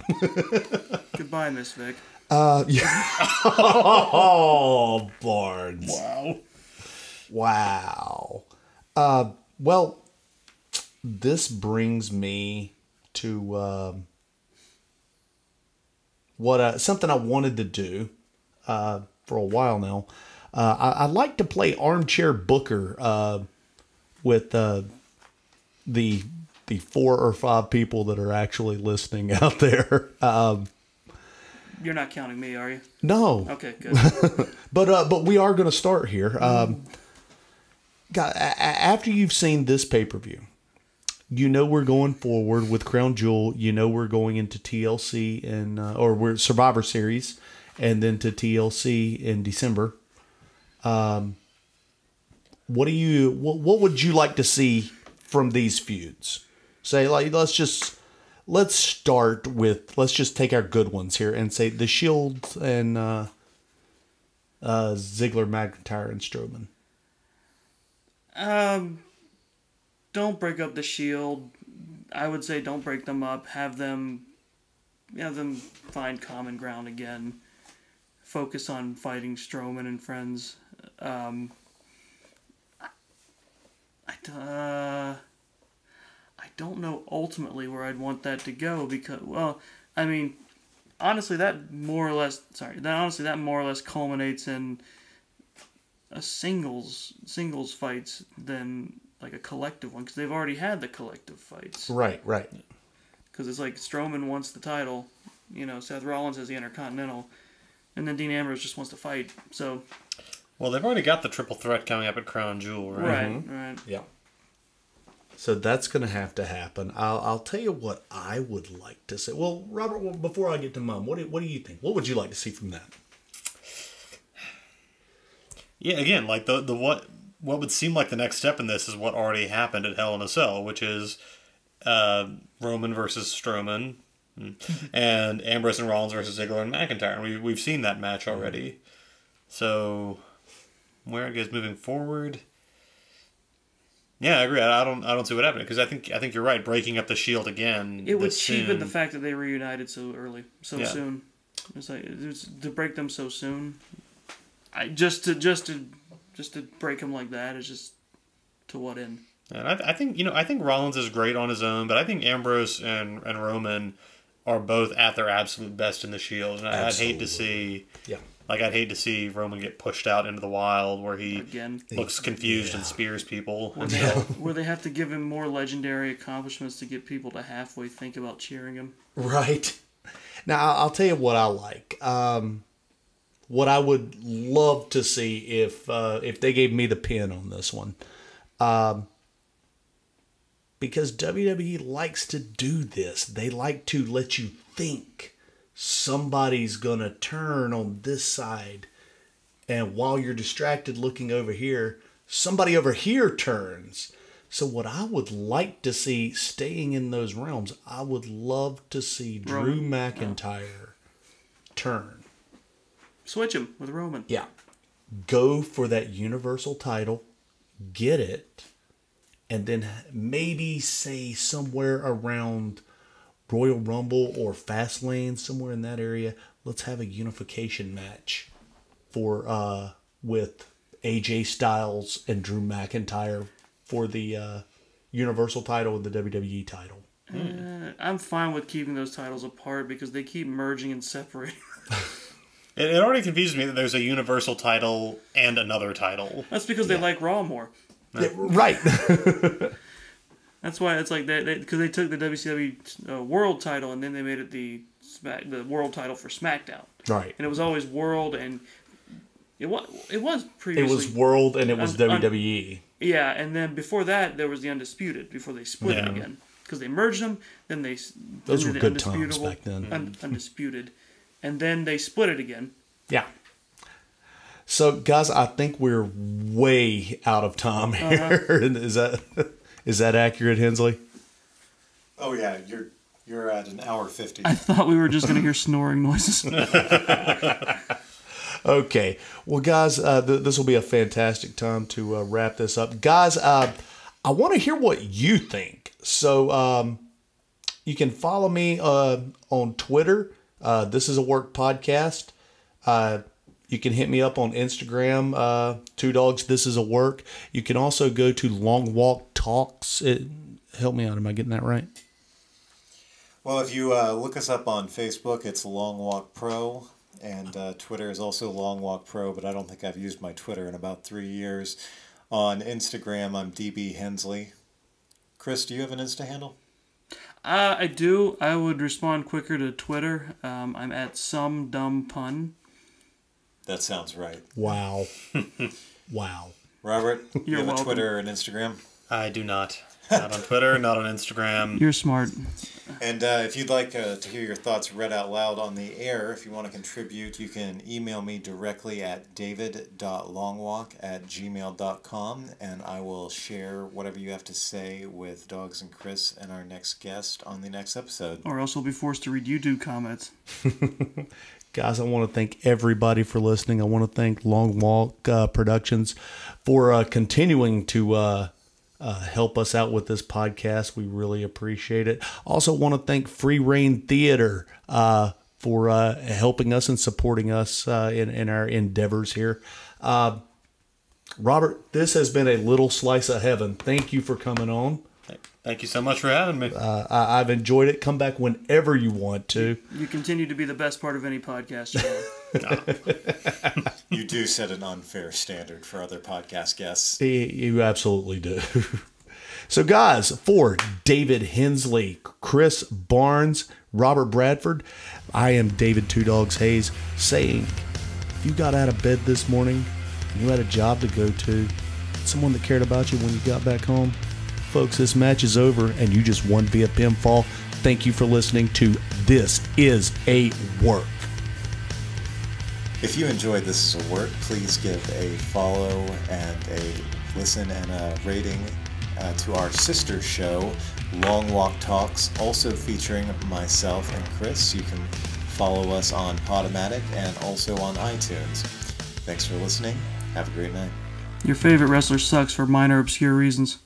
Goodbye, Miss Vic. Yeah. Oh, Barnes. Wow. Well, this brings me to something I wanted to do for a while now. I like to play Armchair Booker with the 4 or 5 people that are actually listening out there. You're not counting me, are you? No. Okay, good. But we are going to start here. God, after you've seen this pay-per-view, we're going forward with Crown Jewel. We're going into TLC or we're Survivor Series, and then to TLC in December. What would you like to see from these feuds? Say, like, let's just take our good ones here and say the Shield and Ziggler, McIntyre, and Strowman. Don't break up the Shield. I would say don't break them up. Have them find common ground again. Focus on fighting Strowman and friends. I don't know ultimately where I'd want that to go because, well, I mean, honestly, that more or less culminates in a singles fights than like a collective one, because they've already had the collective fights. Right. Because it's like Strowman wants the title, Seth Rollins has the Intercontinental, and then Dean Ambrose just wants to fight. So, well, they've already got the triple threat coming up at Crown Jewel, right? Right. Yeah. So that's going to have to happen. I'll tell you what I would like to see. Well, Robert, before I get to Mum, what do you think? What would you like to see from that? Yeah, again, like the what would seem like the next step in this is what already happened at Hell in a Cell, which is Roman versus Strowman, and Ambrose and Rollins versus Ziggler and McIntyre. And we've seen that match already. So where it goes moving forward. Yeah, I agree. I don't see what happened, because I think you're right. Breaking up the Shield again. It would cheapen the fact that they reunited so early, soon. It's like to break them so soon. Just to break them like that is just to what end? And I think Rollins is great on his own, but I think Ambrose and Roman are both at their absolute best in the Shield, and I'd hate to see. Yeah. Like, I'd hate to see Roman get pushed out into the wild where he looks confused and spears people. Where they have to give him more legendary accomplishments to get people to halfway think about cheering him. Right. Now, I'll tell you what I like. What I would love to see if they gave me the pin on this one. Because WWE likes to do this. They like to let you think somebody's going to turn on this side. And while you're distracted looking over here, somebody over here turns. So what I would like to see, staying in those realms, I would love to see Drew McIntyre turn. Switch him with Roman. Yeah. Go for that Universal title, get it, and then maybe say somewhere around Royal Rumble or Fastlane, somewhere in that area, let's have a unification match for with AJ Styles and Drew McIntyre for the Universal title and the WWE title. I'm fine with keeping those titles apart because they keep merging and separating. It already confuses me that there's a Universal title and another title. That's because they like Raw more. Yeah, right. That's why it's like because they took the WCW World title and then they made it the World title for SmackDown. Right. And it was always World, and it was previously. It was World and it was WWE. Yeah, and then before that there was the Undisputed before they split it again because they merged them. Then those were the good times back then. Undisputed, and then they split it again. Yeah. So guys, I think we're way out of time here. Is that accurate, Hensley? Oh yeah, you're at an hour 50. I thought we were just going to hear snoring noises. Okay. Well, guys, this will be a fantastic time to wrap this up. Guys, I want to hear what you think. So you can follow me on Twitter. This is a Work podcast. You can hit me up on Instagram, Two Dogs, This Is a Work. You can also go to Long Walk Talks. Help me out. Am I getting that right? Well, if you look us up on Facebook, it's Long Walk Pro. And Twitter is also Long Walk Pro, but I don't think I've used my Twitter in about 3 years. On Instagram, I'm DB Hensley. Chris, do you have an Insta handle? I do. I would respond quicker to Twitter. I'm at Some Dumb Pun. That sounds right. Wow. Wow. Robert, you have welcome. a Twitter and Instagram? I do not. Not on Twitter, not on Instagram. You're smart. And if you'd like to hear your thoughts read out loud on the air, if you want to contribute, you can email me directly at david.longwalk@gmail.com, and I will share whatever you have to say with Doggz and Chris and our next guest on the next episode. Or else we'll be forced to read YouTube comments. Guys, I want to thank everybody for listening. I want to thank Long Walk Productions for continuing to help us out with this podcast. We really appreciate it. Also want to thank Free Reign Theater for helping us and supporting us in our endeavors here. Robert, this has been a little slice of heaven. Thank you for coming on. Thank you so much for having me. I've enjoyed it. Come back whenever you want to. You continue to be the best part of any podcast show. You do set an unfair standard for other podcast guests. You absolutely do. So, guys, for David Hensley, Chris Barnes, Robert Bradford, I am David Two Dogs Hayes saying, if you got out of bed this morning, and you had a job to go to, someone that cared about you when you got back home, folks, this match is over and you just won via pinfall. Thank you for listening to This Is a Work. If you enjoyed This Is a Work, please give a follow and a listen and a rating to our sister show, Long Walk Talks, also featuring myself and Chris. You can follow us on Podomatic and also on iTunes. Thanks for listening. Have a great night. Your favorite wrestler sucks for minor obscure reasons.